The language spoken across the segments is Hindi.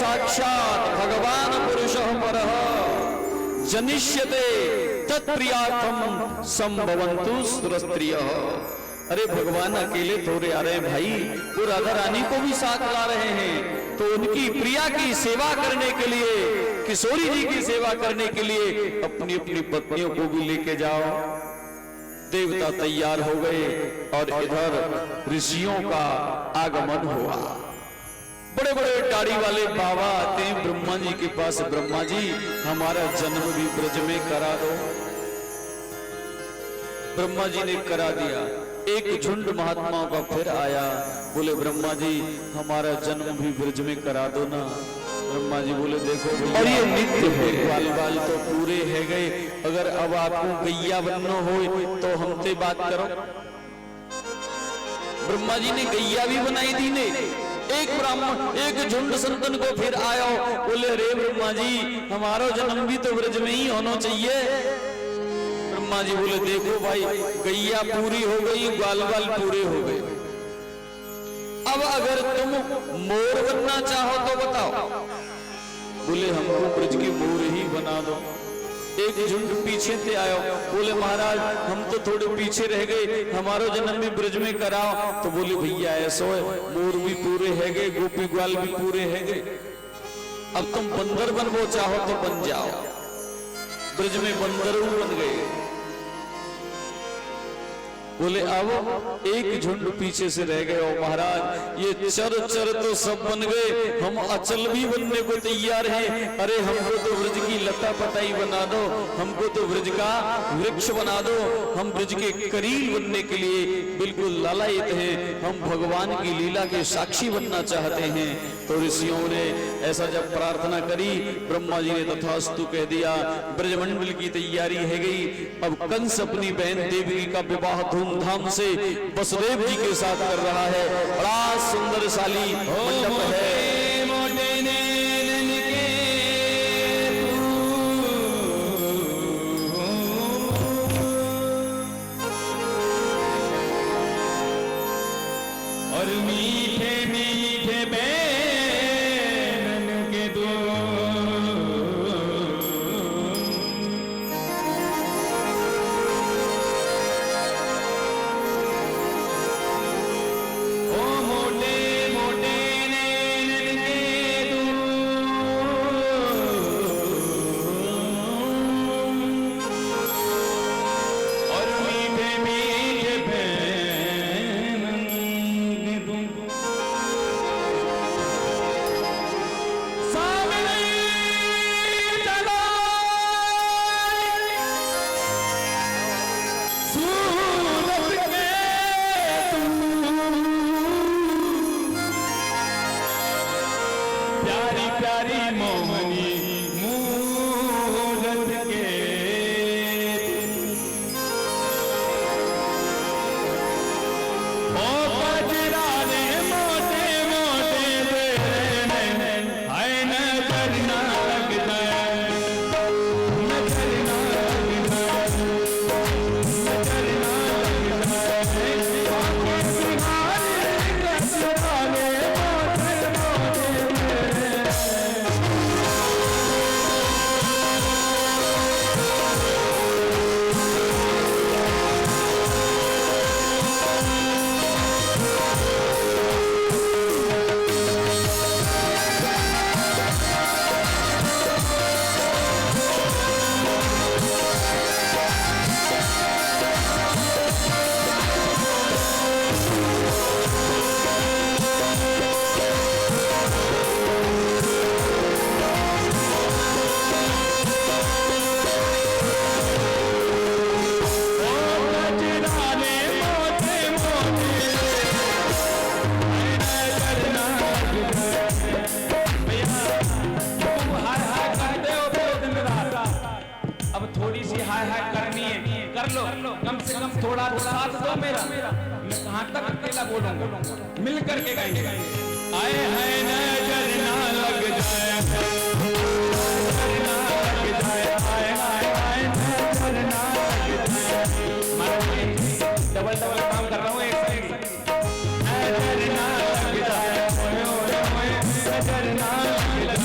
साक्षात् भगवान पुरुषः परः जनिष्यते तत्प्रियार्थम संभवन्तु सुरस्त्रियः। अरे भगवान अकेले थोड़े आ रहे हैं भाई, वो राधा रानी को भी साथ ला रहे हैं, तो उनकी प्रिया की सेवा करने के लिए, किशोरी जी की सेवा करने के लिए अपनी अपनी पत्नियों को भी लेके जाओ। देवता तैयार हो गए और इधर ऋषियों का आगमन हुआ। बड़े बड़े दाढ़ी वाले बाबा आते हैं ब्रह्मा जी के पास, ब्रह्मा जी हमारा जन्म भी ब्रज में करा दो। ब्रह्मा जी ने करा दिया। एक झुंड महात्माओं का फिर आया, बोले ब्रह्मा जी हमारा जन्म भी ब्रज में करा दो ना। ब्रह्मा जी बोले देखो और ये नित्य है, बाल बाल तो पूरे है गए, अगर अब आपको गैया बनना हो तो हमसे बात करो। ब्रह्मा जी ने गैया भी बनाई दी ने। एक ब्राह्मण एक झुंड संतन को फिर आया, बोले रे ब्रह्मा जी हमारा जन्म भी तो ब्रज में ही होना चाहिए। ब्रह्मा जी बोले देखो भाई गैया पूरी हो गई, ग्वाल बाल पूरे हो गए, अब अगर तुम मोर बनना चाहो तो बताओ। बोले हमको ब्रज के मोर ही बना दो। एक झुंड पीछे से आयो, बोले महाराज हम तो थोड़े पीछे रह गए, हमारो जन्म भी ब्रज में कराओ। तो बोले भैया ऐसा है, मोर भी पूरे है गए, गोपी ग्वाल भी पूरे है गए, अब तुम बंदर बनवो चाहो तो बन जाओ। ब्रज में बंदर बन गए। बोले अब एक झुंड पीछे से रह गए, ओ महाराज ये चर चर तो सब बन गए, हम अचल भी बनने को तैयार हैं। अरे हमको तो ब्रज की लता पटाई बना दो, हमको तो ब्रज का वृक्ष बना दो, हम ब्रज के करील बनने के लिए बिल्कुल लालायित हैं, हम भगवान की लीला के साक्षी बनना चाहते हैं। तो ऋषियों ने ऐसा जब प्रार्थना करी, ब्रह्मा जी ने तथास्तु कह दिया। ब्रजमंडल की तैयारी है गई। अब कंस अपनी बहन देवी का विवाह धूमधाम से वसुदेव जी के साथ कर रहा है। बड़ा सुंदर शाली मंडप है। और मीठे मीठे बैनन के दो थोड़ा साथ दो मेरा, मैं कहाँ तक अकेला बोलूंगा, मिल करके गाएंगे। आए हैं नजर ना लग जाए, नजर ना लग जाए, आए आए आए नजर ना लग जाए। डबल डबल काम कर रहा हूँ एक साइड। नजर ना लग जाए, ओए ओए ओए नजर ना लग जाए।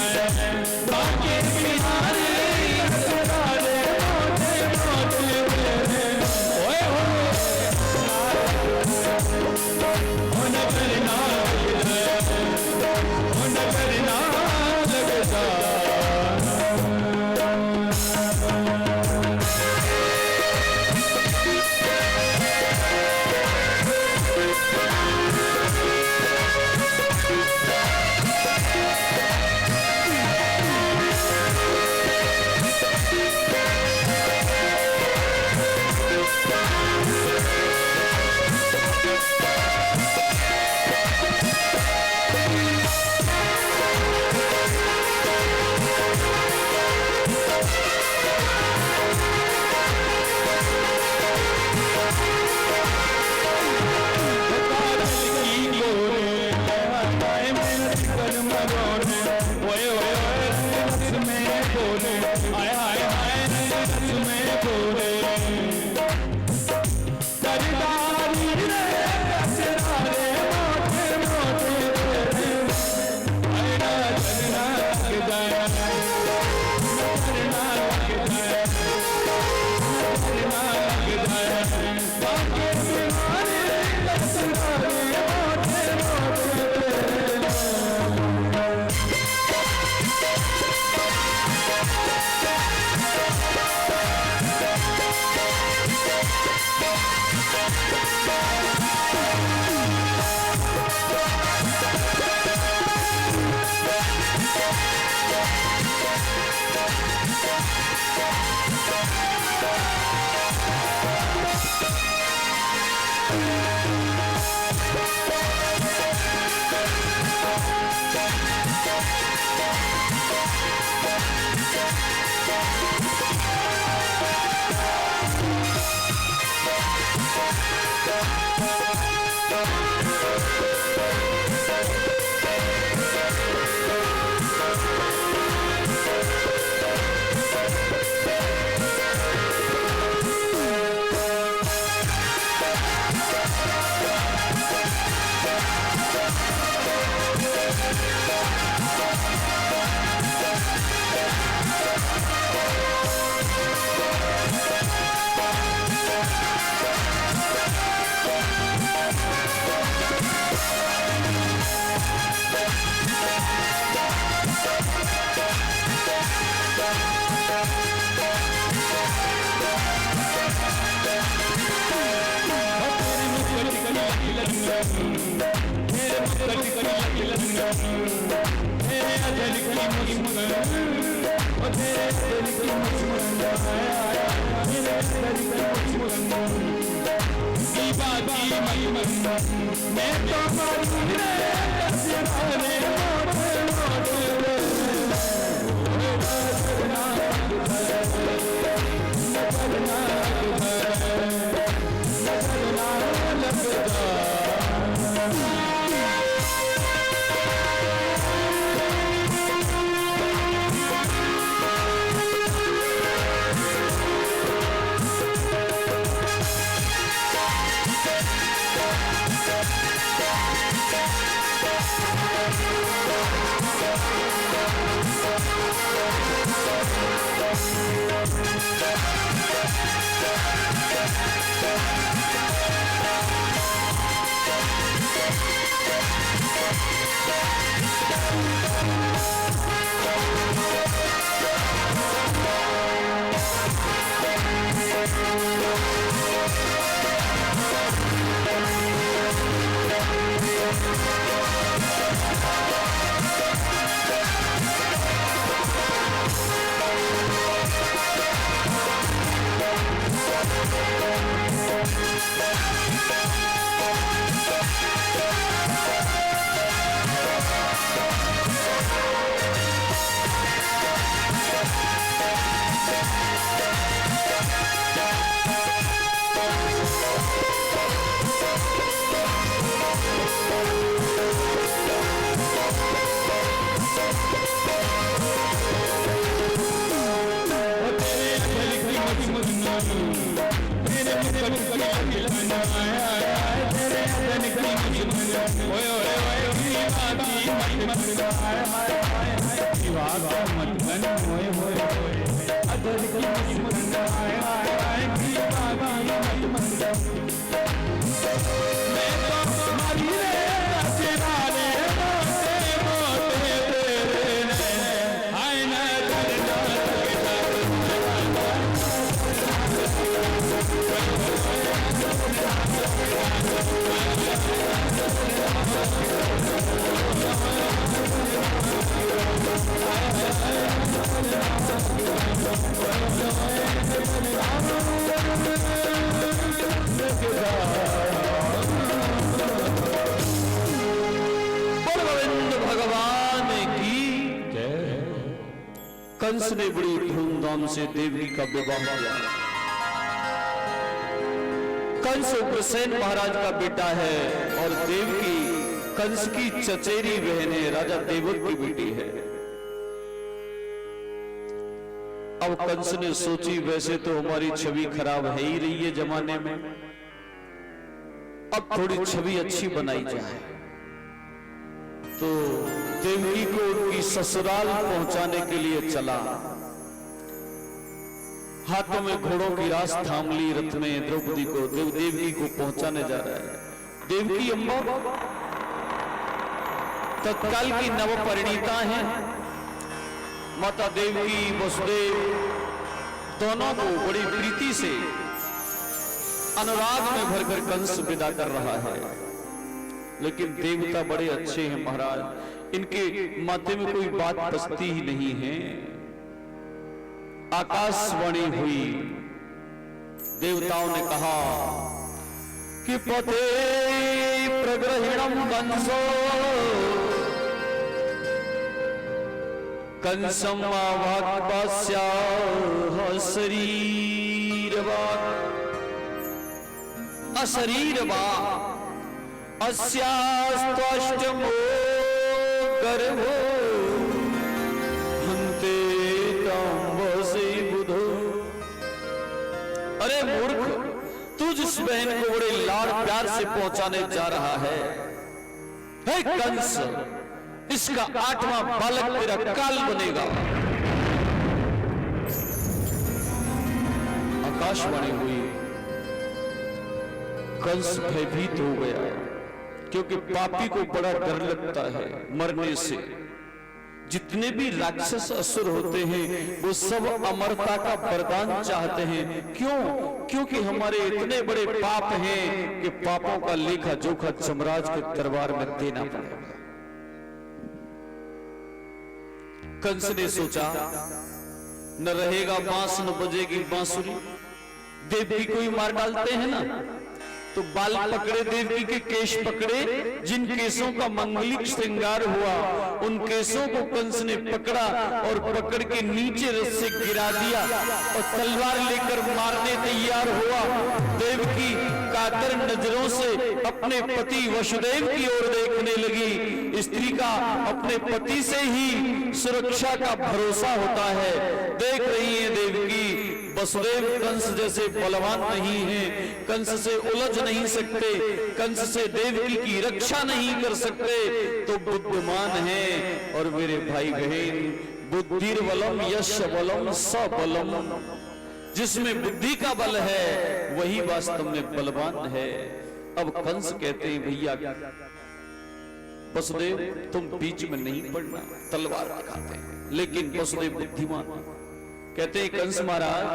बोले, हाय हाय हाय रस में बोले, सरदारी रे असरारे मोटे मोटे तेरे, हाय ना चलना लग जाए, चलना लग जाए, चलना लग जाए, बाकी तुम्हारे असरारे मोटे मोटे तेरे। कंस ने बड़ी धूमधाम से देवकी का विवाह किया। कंस उग्रसेन महाराज का बेटा है और देवकी कंस की चचेरी बहन है, राजा देवक की बेटी है। अब कंस ने सोची वैसे तो हमारी छवि खराब है ही रही है जमाने में, अब थोड़ी छवि अच्छी बनाई जाए। तो देवकी को उनकी ससुराल पहुंचाने के लिए चला, हाथों में घोड़ों की रास थाम ली, रथ में द्रौपदी को देवकी को पहुंचाने जा रहा है। देवकी अम्बा तत्काल की नवपरिणीता हैं। माता देवकी वसुदेव दोनों को बड़ी प्रीति से अनुराग में भरकर कंस विदा कर रहा है। लेकिन देवता बड़े अच्छे हैं महाराज, इनके माथे में कोई बात बसती ही नहीं है। आकाशवाणी हुई, देवताओं ने कहा कि पते प्रग्रहिणम कंसो कंसम वाक्पास्याः शरीरवाक् अशरीरवा अस्यास्त्वष्टमो गर्भो हन्ते तांबसे बुधो। अरे मूर्ख, तू जिस बहन को बड़े लाड़ प्यार से पहुंचाने जा रहा है, हे कंस, इसका 8वां बालक तेरा काल बनेगा। आकाशवाणी हुई, कंस भयभीत हो गया, क्योंकि पापी को बड़ा डर लगता है मरने से। जितने भी राक्षस असुर होते हैं वो सब अमरता का वरदान चाहते हैं। क्यों? क्योंकि हमारे इतने बड़े पाप हैं कि पापों का लेखा जोखा यमराज के दरबार में देना पड़ेगा। कंस ने सोचा, न रहेगा बांस न बजेगी बांसुरी, देवकी को ही मार डालते हैं ना। तो बाल पकड़े, देवकी के केश पकड़े, जिन केसों का मंगलिक श्रृंगार हुआ उन केसों को कंस ने पकड़ा और पकड़ के नीचे रथ से गिरा दिया और तलवार लेकर मारने तैयार हुआ। देवकी कातर नजरों से अपने पति वसुदेव की ओर देखने लगी। स्त्री का अपने पति से ही सुरक्षा का भरोसा होता है। देख रही है देवकी, वसुदेव कंस जैसे बलवान नहीं है, कंस से उलझ नहीं सकते, कंस से देवकी की रक्षा नहीं कर सकते, तो बुद्धिमान है। और मेरे भाई बहन, बुद्धिर्बलम यश बलम सबलम, जिसमें बुद्धि का बल है वही वास्तव में बलवान है। अब कंस कहते हैं, भैया वसुदेव तुम बीच में नहीं पड़ना, तलवार दिखाते हैं। लेकिन वसुदेव बुद्धिमान कहते हैं, कंस महाराज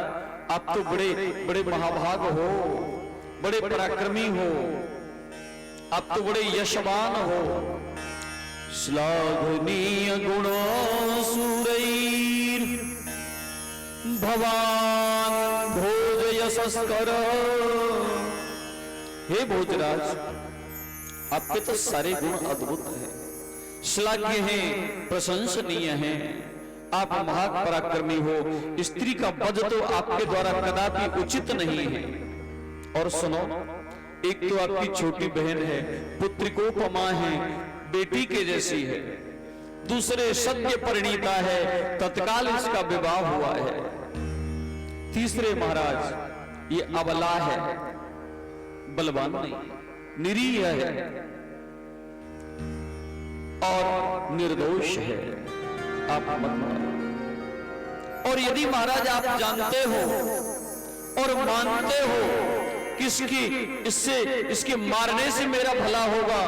आप तो बड़े बड़े महाभाग हो, बड़े पराक्रमी हो, आप तो बड़े यशवान हो। श्लाघनीय गुणोऽसुरैर् भवान भोज यशस्कर। हे भोजराज, आपके तो सारे गुण अद्भुत हैं, श्लाघ्य हैं, प्रशंसनीय हैं। आप महापराक्रमी हो, स्त्री का वध तो आपके द्वारा कदापि उचित नहीं है। और सुनो, एक तो आपकी छोटी बहन है, पुत्रिकोपमा है, बेटी के जैसी है। दूसरे सत्य परिणीता है, तत्काल इसका विवाह हुआ है। तीसरे महाराज ये अबला है, बलवान नहीं, निरीह है और निर्दोष है। आप मत मारो। और यदि महाराज आप जानते हो और मानते हो कि इसके मारने से मेरा भला होगा,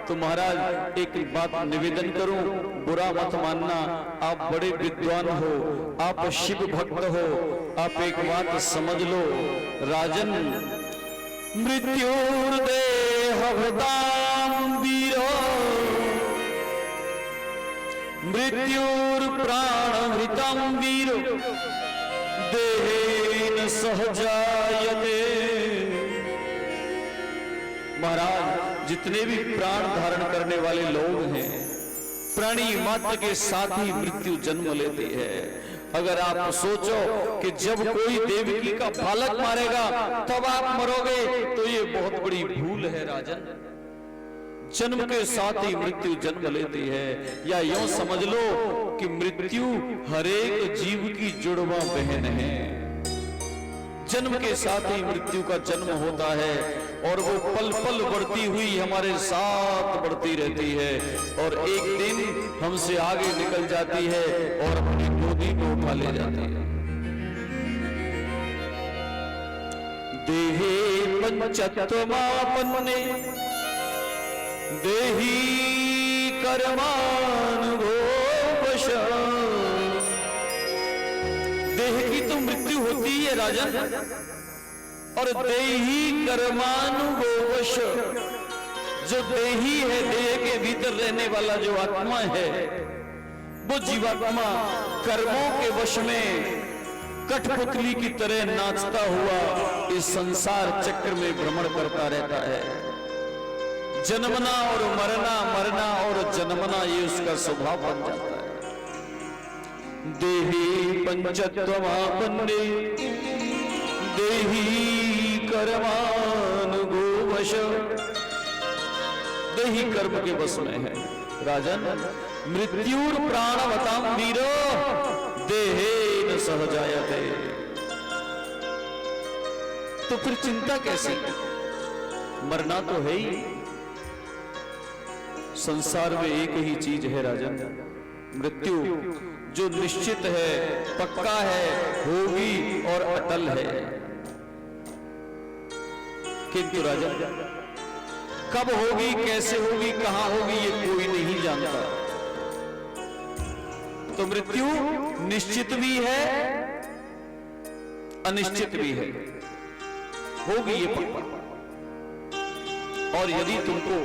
तो महाराज एक बात निवेदन करूं, बुरा मत मानना, आप बड़े विद्वान हो, आप शिव भक्त हो, आप एक बात समझ लो राजन, मृत्युर्देहभृतां वीरो मृत्युर्प्राणभृतं वीरो देहेन सह जायते। महाराज जितने भी प्राण धारण करने वाले लोग हैं, प्राणी मात्र के साथ ही मृत्यु जन्म लेती है। अगर आप सोचो कि जब कोई देवकी का बालक मारेगा तब आप मरोगे, तो ये बहुत बड़ी भूल है राजन। जन्म के साथ ही मृत्यु जन्म लेती है, या यूं समझ लो कि मृत्यु हर एक जीव की जुड़वा बहन है। जन्म के साथ ही मृत्यु का जन्म होता है और वो पल पल बढ़ती हुई हमारे साथ बढ़ती रहती है और एक दिन हमसे आगे निकल जाती है और अपनी गोदी में उठा ले जाती है। देहे पंचत्वमापन्ने देही कर्मानुभो वश। देह की तो मृत्यु होती है राजन, और देही कर्मानुभवश, जो देही है, देह के भीतर रहने वाला जो आत्मा है, वो जीवात्मा कर्मों के वश में कठपुतली की तरह नाचता हुआ इस संसार चक्र में भ्रमण करता रहता है। जन्मना और मरना, मरना और जन्मना, ये उसका स्वभाव बन जाता है। देही पंचत्वमापन्ने देही कर्मानुभो वश। देही कर्म के वश में है राजन। मृत्युर प्राणवताम वीरो देहेन सहजायते। तो फिर चिंता कैसी? मरना तो है ही। संसार में एक ही चीज है राजन, मृत्यु, जो निश्चित है, पक्का है, होगी और अटल है। किंतु राजन कब होगी, कैसे होगी, कहां होगी, ये कोई नहीं जानता। तो मृत्यु निश्चित भी है, अनिश्चित भी है, होगी ये पक्का। और यदि तुमको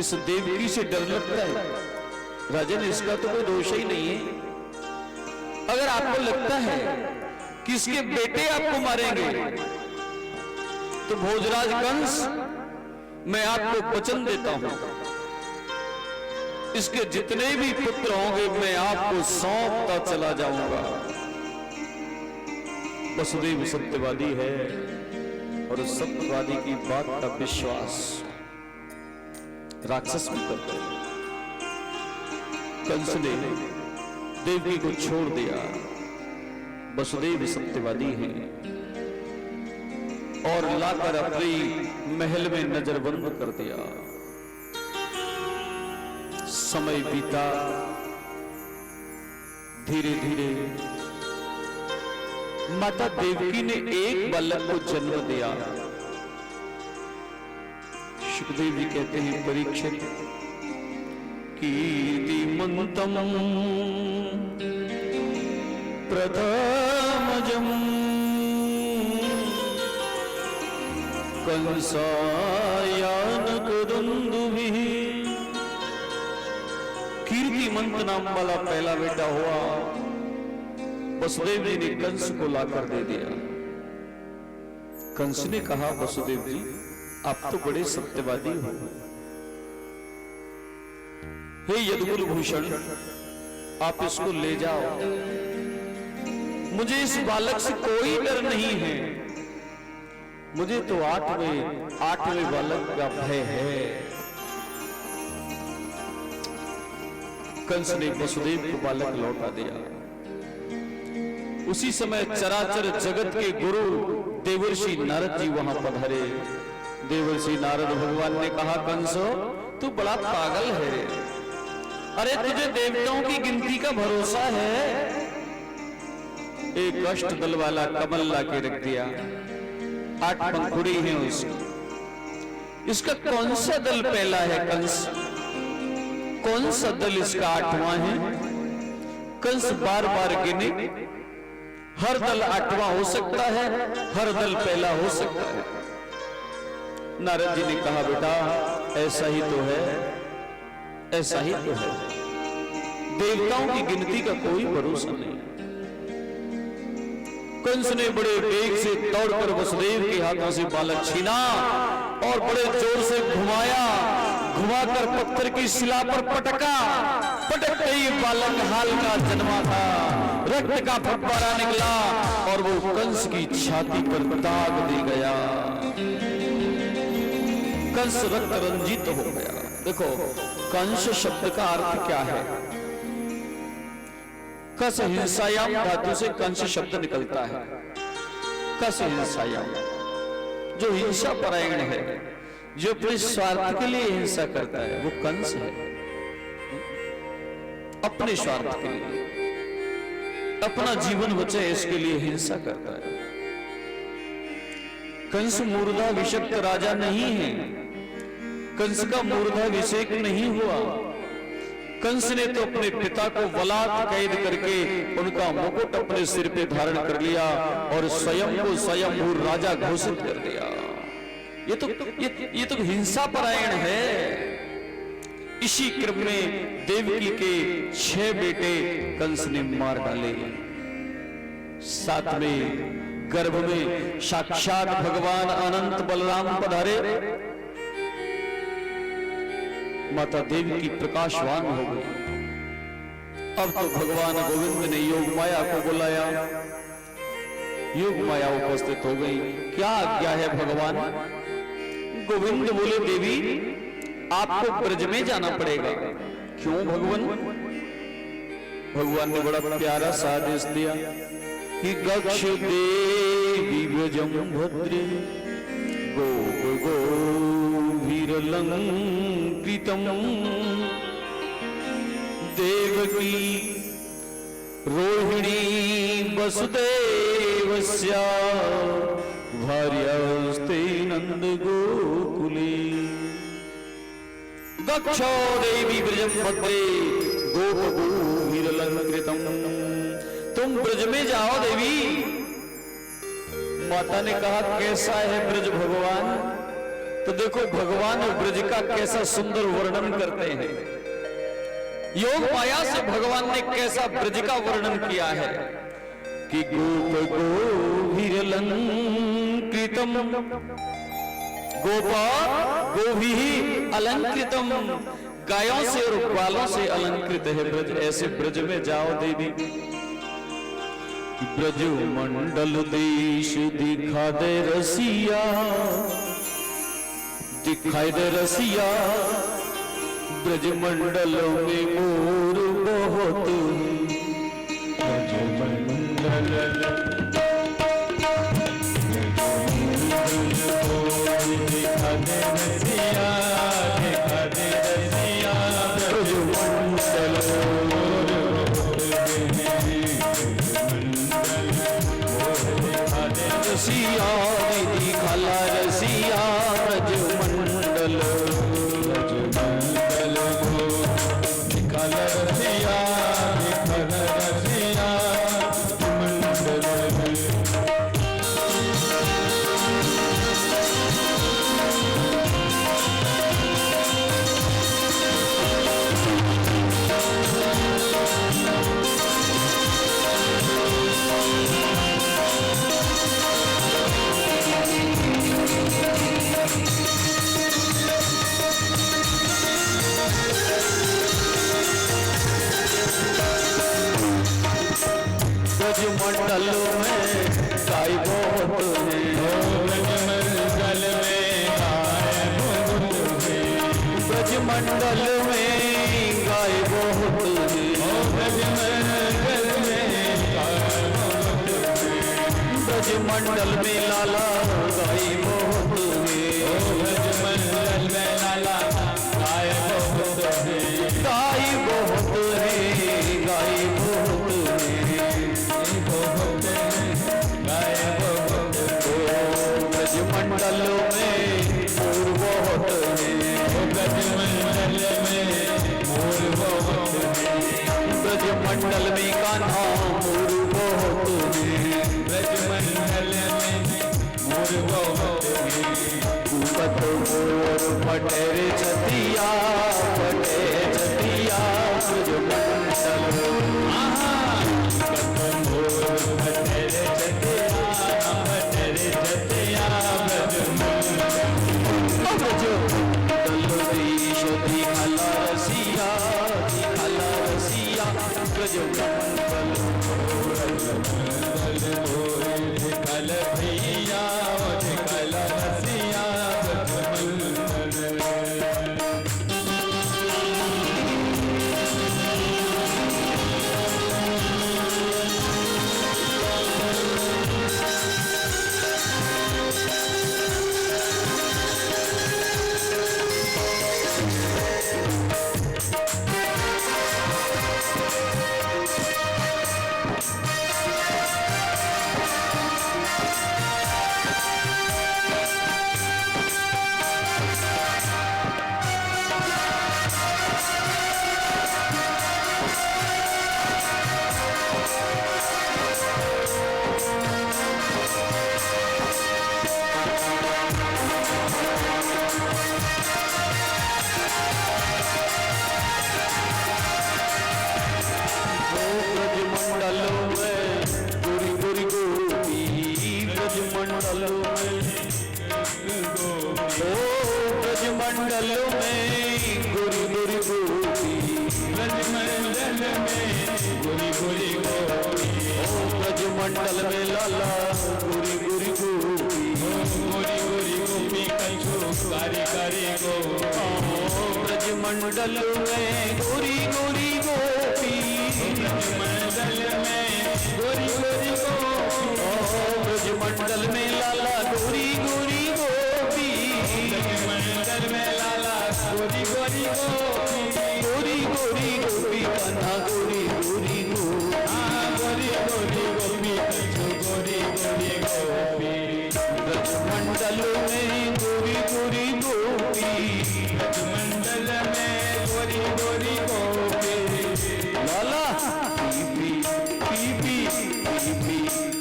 इस देवकी से डर लगता है राजन, इसका तो कोई दोष ही नहीं है। अगर आपको लगता है कि इसके बेटे आपको मारेंगे, तो भोजराज कंस, मैं आपको वचन देता हूं, इसके जितने भी पुत्र होंगे मैं आपको सौंपता चला जाऊंगा। वसुदेव सत्यवादी है और सत्यवादी की बात का विश्वास राक्षस भी करते हैं। कंस ने देवकी को छोड़ दिया, वसुदेव सत्यवादी हैं, और लाकर अपनी महल में नजरबंद कर दिया। समय बीता, धीरे धीरे माता देवकी ने एक बालक को जन्म दिया। सुखदेव जी कहते हैं, परीक्षित कीर्तिमंतम प्रथमजम कंसायान कुदुंदुभिः। कीर्तिमंत नाम वाला पहला बेटा हुआ, वसुदेव जी ने कंस को लाकर दे दिया। कंस ने कहा, वसुदेव जी आप तो बड़े सत्यवादी हो, हे यदुकुल भूषण, आप इसको ले जाओ, मुझे इस बालक से कोई डर नहीं है, मुझे तो आठवें बालक का भय है। कंस ने वसुदेव को बालक लौटा दिया। उसी समय चराचर जगत के गुरु देवर्षि नारद जी वहां पधारे। देवर्षि नारद भगवान ने कहा, कंसो तू बड़ा पागल है, अरे तुझे देवताओं की गिनती का भरोसा है? एक अष्ट दल वाला कमल ला के रख दिया, 8 पंखुड़ी हैं उसकी। इसका कौन सा दल पहला है कंस? कौन सा दल इसका 8वां है? कंस बार बार गिने, हर दल 8वां हो सकता है, हर दल पहला हो सकता है। नारद जी ने कहा, बेटा ऐसा ही तो है, ऐसा ही तो है, देवताओं की गिनती का कोई भरोसा नहीं। कंस ने बड़े वेग से दौड़कर वसुदेव के हाथों से बालक छीना और बड़े जोर से घुमाया, घुमाकर पत्थर की शिला पर पटका। पटकते ही बालक हाल का जन्मा था, रक्त का फव्वारा निकला और वो कंस की छाती पर दाग दे गया। कंस रक्त रंजित हो गया। देखो कंस शब्द का अर्थ क्या है? कस हिंसायाम धातु से कंस शब्द निकलता है। कस हिंसायाम, जो हिंसा परायण है, जो अपने स्वार्थ के लिए हिंसा करता है, वो कंस है। अपने स्वार्थ के लिए, अपना जीवन बचे इसके लिए हिंसा करता है। कंस मूर्धा विषक्त राजा नहीं है। कंस का मूर्धा विषेक नहीं हुआ। कंस ने तो अपने पिता को बलात् कैद करके उनका मुकुट अपने सिर पे धारण कर लिया और स्वयं को स्वयंभू राजा घोषित कर दिया। ये तो हिंसा परायण है। इसी क्रम में देवकी के 6 बेटे कंस ने मार डाले। साथ में गर्भ में साक्षात भगवान अनंत बलराम पधारे। माता देवकी प्रकाशवान हो गई। अब तो भगवान गोविंद ने योग माया को बुलाया। योग माया उपस्थित हो गई। क्या आज्ञा है भगवान? गोविंद बोले देवी आपको ब्रज में जाना पड़ेगा। क्यों भगवान? भगवान ने बड़ा प्यारा सा आदेश दिया कि गक्ष देवी ब्रजम भद्रे गो गो वीरलंकृतम देवकी रोहिणी वसुदेवस्य भार्यास्ते नंद गोकुले। गच्छो देवी ब्रजम भद्रे गोपगो वीरलंकृतम। तुम ब्रज में जाओ देवी। माता ने कहा कैसा है ब्रज भगवान? तो देखो भगवान ब्रज का कैसा सुंदर वर्णन करते हैं। योग माया से भगवान ने कैसा ब्रज का वर्णन किया है कि गोप गोभिरलंकृतम, गोपा गोभी अलंकृतम, गायों से और ग्वालों से अलंकृत है ब्रज। ऐसे ब्रज में जाओ देवी। ब्रज मंडल देश दिखा दे रसिया, दिखाई दे रसिया। ब्रज मंडल में मोर बहुत, ब्रज मंडल दिखा दे रसिया, दिखा दे रसिया। ब्रज मंडल रसिया दिखाला रसिया। ब्रज मंडल, ब्रज मंडल दिखाला रसिया, दिखाला रसिया मंडल। ब्रज मंडल में गाय बहुत है, ब्रज मंडल में गाय बहुत है। ब्रज मंडल में गाय बहुत है, ब्रज मंडल में गाय बहुत है। ब्रज मंडल में लाला गाय बहुत है, ब्रज मंडल में लाला गाय बहुत है। गाय बहुत है, गाय बहुत है, ब्रज मंडल में मोर बहुत है, ब्रज मंडल में मोर बहुत है। ब्रज मंडल में कान्हा मोर बहुत है, ब्रज मंडल में मोर बहुत है। कूपत मोर पटेरे छतिया, पटे छतिया ब्रज मंडल। मोर पटेरे छतिया, पटेरे छतिया ब्रज मंडल। ब्रज मंडल देश दिखाला रसिया, दिखाला रसिया ब्रज मंडल। दिखाल भैया, दिखाला रसिया ब्रज मंडल। ब्रजमंडल में लाला गोरी गोरी गोपी, गोरी गोरी गोपी कंचो कारी कारी गो, ब्रजमंडल में गोरी गोरी गोपी, ब्रजमंडल में गोरी गोरी गोपी, ब्रजमंडल में लाला गोरी गोरी गोपी, ब्रजमंडल में लाला गोरी गोरी गोपी, गोरी गोरी गोपी कान्हा गोरी गोरी गोपी, गोरी गोरी गोपी कंचो गोरी गोरी गोपी, ब्रजमंडल में गोरी गोरी गोपी, ब्रजमंडल में गोरी गोरी गोपी, लाला पीपी पीपी पीपी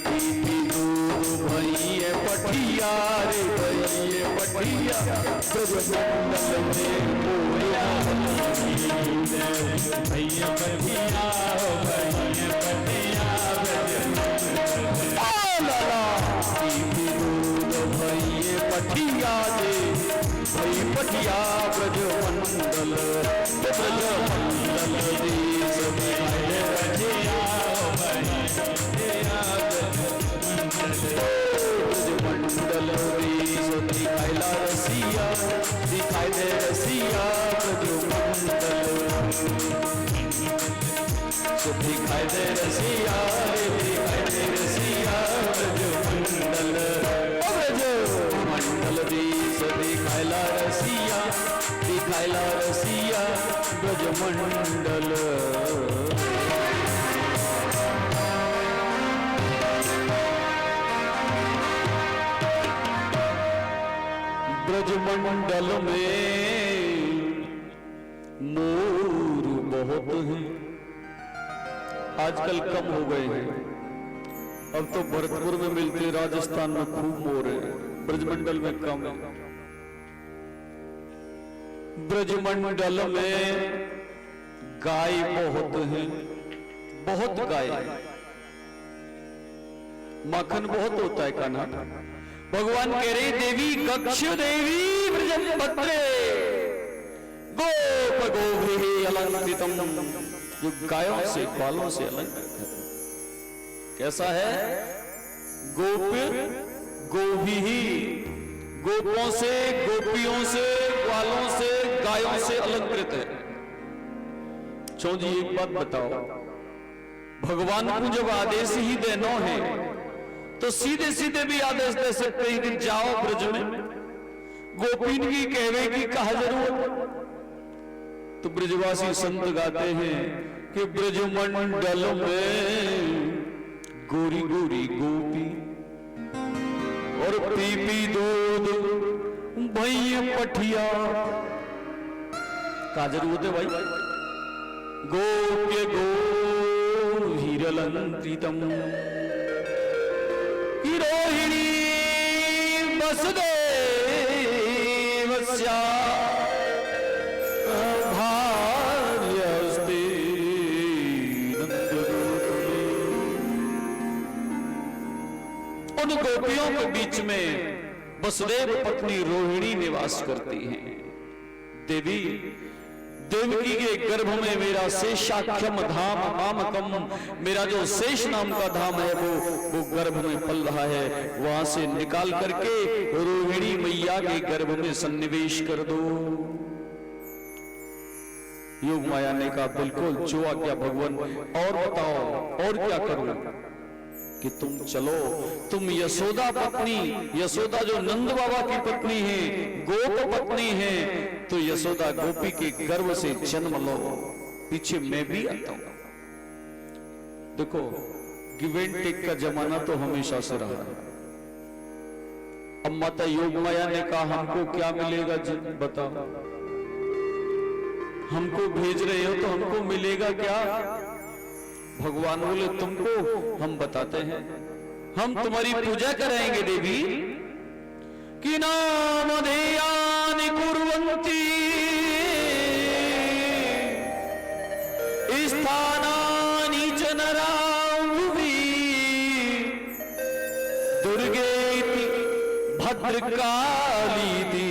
पीपी दूध भैये पठिया रे भैये पठिया, ब्रजमंडल में गोया भैया पठिया हो भैया पठिया, लाला पीपी दूध भैये पठिया दे भई पठिया, ब्रजमंडल ब्रजमंडल देश में पठिया हो भैया ब्रजमंडल देश दिखाइला रसिया, दिखाई दे रसिया ब्रजमंडल, दिखाई दे रसिया रे दिखाई दे रसिया ब्रजमंडल, ब्रजमंडल देश दिखाइला रसिया, दिखाइला रसिया ब्रजमंडल। ब्रजमंडल में मोर बहुत हैं, आजकल कम हो गए हैं, अब तो भरतपुर में मिलते, राजस्थान में खूब मोर है, ब्रजमंडल में कम है। ब्रजमंडल में गाय बहुत हैं, बहुत गाय, माखन बहुत होता है कान्हा। भगवान कह रहे देवी कक्ष देवी ब्रजपत्रे गोप गोभी अलंकृतम, जो गायों से ग्वालों से अलंकृत है। कैसा है? गोप गोभी, गोपों से, गोपियों से, ग्वालों से, गायों से अलंकृत है। चौ जी एक बात बताओ, भगवान को जब आदेश ही देना है तो सीधे सीधे भी आदेश दे सकते हैं कि जाओ ब्रज में, गोपीन की कहवे की कहा जरूरत। तो ब्रजवासी संत गाते हैं कि ब्रजमंडल में गोरी गोरी गोपी और पीपी दूध भैया पठिया, का जरूरत है भाई? गोप्य गो हीरलंकृतम रोहिणी वसुदेवस्या भार्यस्ते उन गोपियों के बीच में वसुदेव पत्नी रोहिणी निवास करती हैं। देवी देवकी के गर्भ में मेरा शेषाख्यम धाम मामकम, मेरा जो शेष नाम का धाम है वो गर्भ में पल रहा है, वहां से निकाल करके रोहिणी मैया के गर्भ में सन्निवेश कर दो। योग माया ने कहा बिल्कुल जो आज्ञा भगवान, और बताओ और क्या करूं? कि तुम चलो, तुम यशोदा पत्नी, यशोदा जो नंद बाबा की पत्नी है, गोप पत्नी है, तो यशोदा गोपी के गर्भ से जन्म लो, पीछे मैं भी आता हूं। देखो गिव एंड टेक का जमाना तो हमेशा से रहा है। अब माता योग माया ने कहा हमको क्या मिलेगा जी बताओ, हमको भेज रहे हो तो हमको मिलेगा क्या? भगवान बोले तुमको हम बताते हैं, हम तुम्हारी पूजा कराएंगे देवी। कि नाम धेयानि कुर्वन्ति स्थानानि च नरावुभि, दुर्गेति भद्रकालीति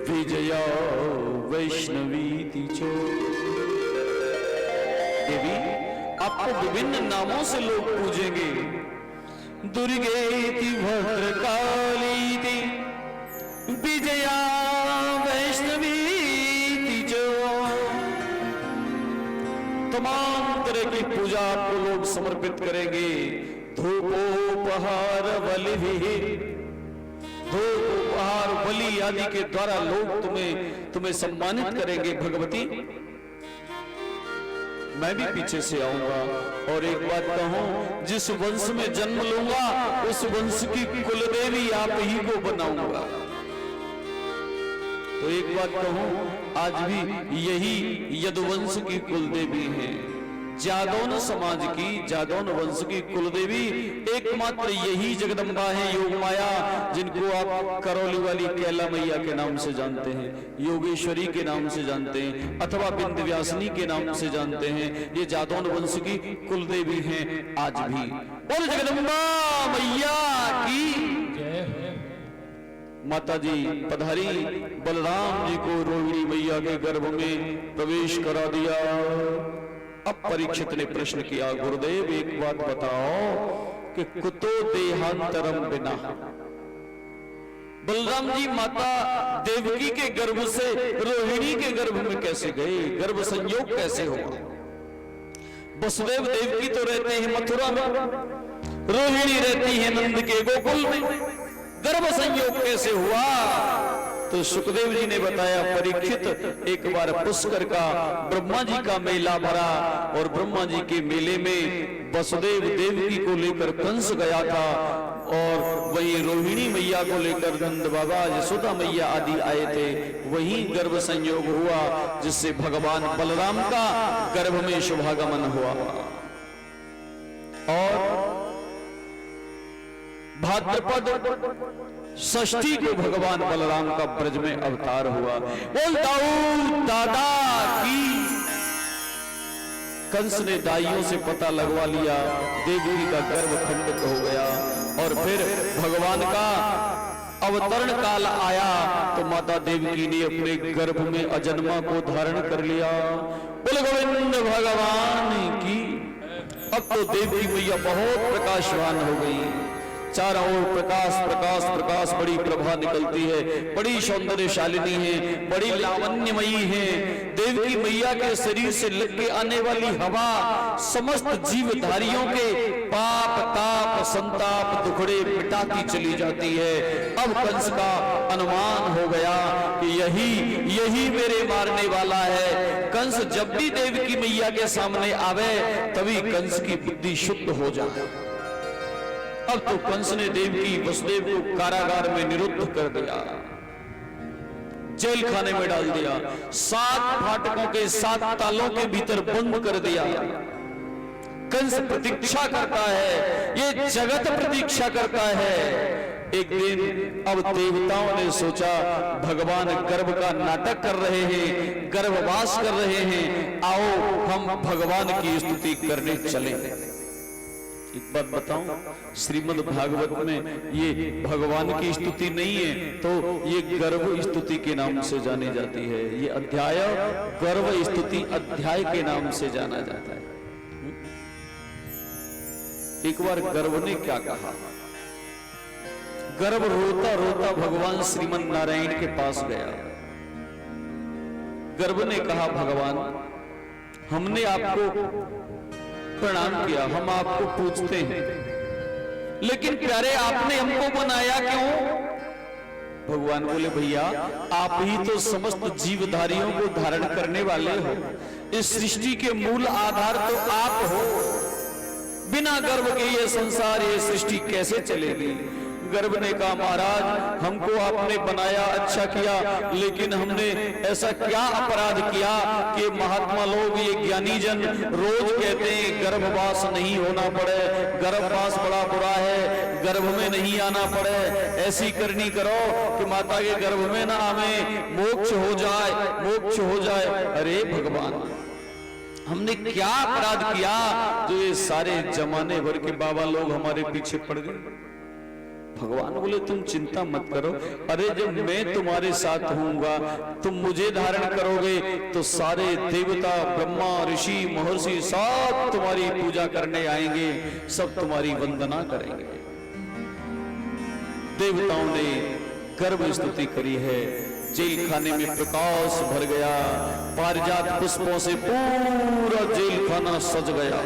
विजया वैष्णवीति च। देवी आपको विभिन्न नामों से लोग पूजेंगे। दुर्गेति भद्रकालीति विजया वैष्णवीति जो, तमाम तरह की पूजा आपको लोग समर्पित करेंगे। धूपोपहार बलि, धूप उपहार बलि आदि के द्वारा लोग तुम्हें सम्मानित करेंगे। भगवती मैं भी पीछे से आऊंगा और एक बात कहूं, जिस वंश में जन्म लूंगा उस वंश की कुलदेवी आप ही को बनाऊंगा। तो एक बात कहूं, आज भी यही यदुवंश की कुलदेवी है। जादौन समाज की, जादौन वंश की कुलदेवी एकमात्र यही जगदम्बा है, योग माया, जिनको आप करौली वाली कैला मैया के नाम से जानते हैं, योगेश्वरी के नाम से जानते हैं, अथवा विंध्यवासिनी के नाम से जानते हैं। ये जादौन वंश की कुलदेवी हैं आज भी। और जगदम्बा मैया की माता जी पधारी, बलराम जी को रोहिणी मैया के गर्भ में प्रवेश करा दिया। अब परीक्षित ने प्रश्न किया, गुरुदेव एक बात बताओ कि कुतो देहांतरम बिना, बलराम जी माता देवकी के गर्भ से रोहिणी के गर्भ में कैसे गए, गर्भ संयोग कैसे हुआ? वसुदेव देवकी तो रहते हैं मथुरा में, रोहिणी रहती है नंद के गोकुल में, गर्भ संयोग कैसे हुआ? तो सुखदेव जी ने बताया, परीक्षित एक बार पुष्कर का ब्रह्मा जी का मेला भरा और ब्रह्मा जी के मेले में वसुदेव देवकी को लेकर कंस गया था और वही रोहिणी मैया को लेकर नंद बाबा यशोदा मैया आदि आए थे। वही गर्भ संयोग हुआ जिससे भगवान बलराम का गर्भ में शुभागमन हुआ। और भाद्रपद षष्ठी को भगवान बलराम का ब्रज में अवतार हुआ। बोल दाऊद दादा की। कंस ने दाइयों से पता लगवा लिया, देवकी का गर्भ खंडित हो गया और फिर भगवान का अवतरण काल आया तो माता देवकी ने अपने गर्भ में अजन्मा को धारण कर लिया। बोल गोविंद भगवान की। अब तो देवकी मैया बहुत प्रकाशवान हो गई, चारों ओर प्रकाश प्रकाश प्रकाश, बड़ी प्रभा निकलती है, बड़ी सौंदर्यशालिनी है, बड़ी लावण्यमयी है। देवकी मैया के शरीर से लग के आने वाली हवा समस्त जीवधारियों के पाप ताप संताप दुखड़े मिटाती चली जाती है। अब कंस का अनुमान हो गया कि यही मेरे मारने वाला है। कंस जब भी देवकी मैया के सामने आवे तभी कंस की बुद्धि शुद्ध हो जाए। अब तो कंस ने देवकी वसुदेव को कारागार में निरुद्ध कर दिया, जेल खाने में डाल दिया, 7 फाटकों के 7 तालों के भीतर बंद कर दिया। कंस प्रतीक्षा करता है, ये जगत प्रतीक्षा करता है। एक दिन अब देवताओं ने सोचा, भगवान गर्भ का नाटक कर रहे हैं, गर्भवास कर रहे हैं, आओ हम भगवान की स्तुति करने चले। एक बात बताऊं, श्रीमद् भागवत में ये भगवान की स्तुति नहीं है, तो ये गर्भ स्तुति के नाम से जानी जाती है। ये अध्याय गर्भ स्तुति अध्याय के नाम से जाना जाता है। एक बार गर्भ ने क्या कहा, गर्भ रोता रोता भगवान श्रीमन नारायण के पास गया। गर्भ ने कहा, भगवान हमने आपको प्रणाम किया, हम आपको पूजते हैं, लेकिन प्यारे आपने हमको बनाया क्यों? भगवान बोले, भैया आप ही तो समस्त जीवधारियों को धारण करने वाले हो, इस सृष्टि के मूल आधार तो आप हो। बिना गर्भ के ये संसार ये सृष्टि कैसे चलेगी? गर्भ ने कहा, महाराज हमको आपने बनाया अच्छा किया, लेकिन हमने ऐसा क्या अपराध किया कि महात्मा लोग ये ज्ञानी जन रोज कहते हैं गर्भवास नहीं होना पड़े, गर्भवास बड़ा बुरा है, गर्भ में नहीं आना पड़े, ऐसी करनी करो कि माता के गर्भ में ना आवे, मोक्ष हो जाए, मोक्ष हो जाए। अरे भगवान हमने क्या अपराध किया जो ये सारे जमाने भर के बाबा लोग हमारे पीछे पड़ गए? भगवान बोले तुम चिंता मत करो, अरे जब मैं तुम्हारे साथ होऊंगा, तुम मुझे धारण करोगे तो सारे देवता, ब्रह्मा, ऋषि, महर्षि सब तुम्हारी पूजा करने आएंगे, सब तुम्हारी वंदना करेंगे। देवताओं ने गर्व स्तुति करी है, जेल खाने में प्रकाश भर गया, पारिजात पुष्पों से पूरा जेल खाना सज गया।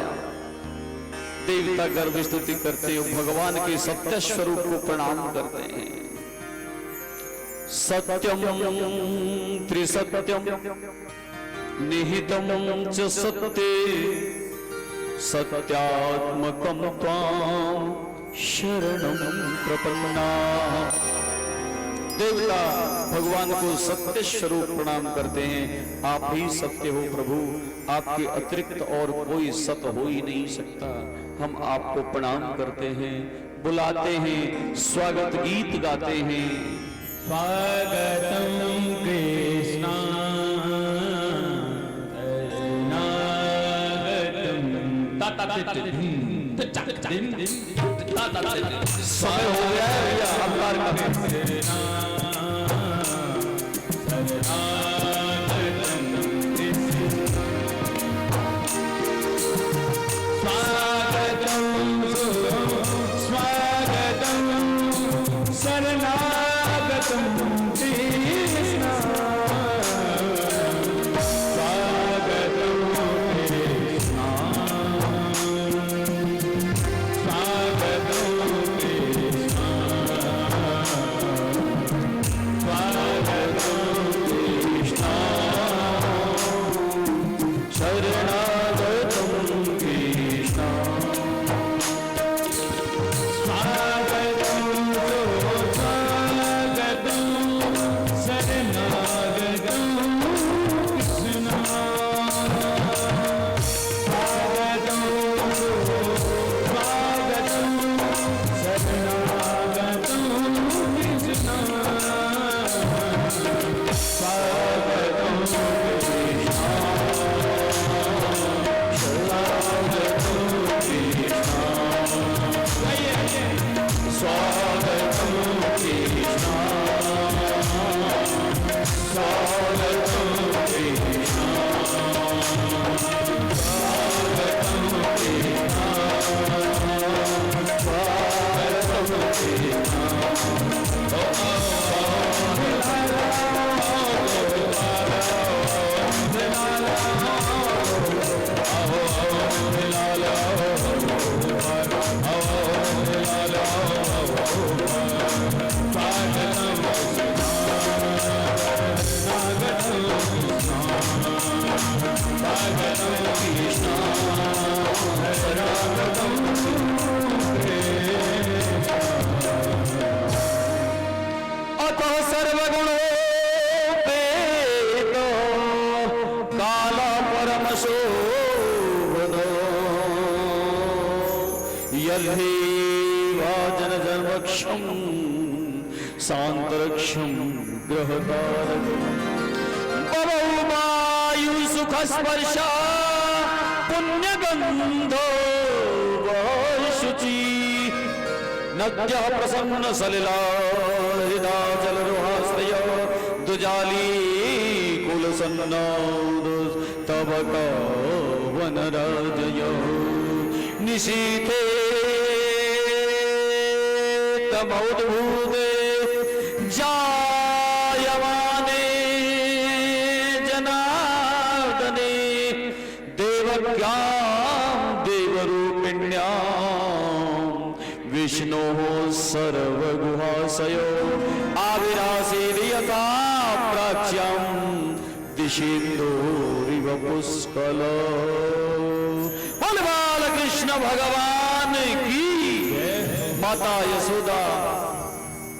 देवता गर्व स्तुति करते हो, भगवान के सत्य स्वरूप को प्रणाम करते हैं। सत्यम त्रिसत्यम निहितम च सत्ये सत्यात्मकम त्वां शरणं प्रपन्ना। देवता भगवान को सत्य स्वरूप प्रणाम करते हैं। आप ही सत्य हो प्रभु, आपके अतिरिक्त और कोई सत्य हो ही नहीं सकता। हम आपको प्रणाम करते हैं, बुलाते हैं, स्वागत गीत गाते हैं। स्वागतम कृष्णा समय हो गया है भैया, अवतार का। शांतरक्षम ग्रहकारकम् वायु सुख स्पर्श पुण्यगंधो शुचि नद्यः प्रसन्न सलिला हृदाचल रुहाश्रय दुजाली कुलसन्नाद तव वनराजय निशीथे तमोद्भूते जायमाने जनार्दने देवज्ञां देवरूपिण्यां विष्णोः सर्वगुहाशयो आविरासीर्यथा प्राच्यां दिशेन्दोरिव पुष्कलो। बोल बालकृष्ण भगवान की। माता यशोदा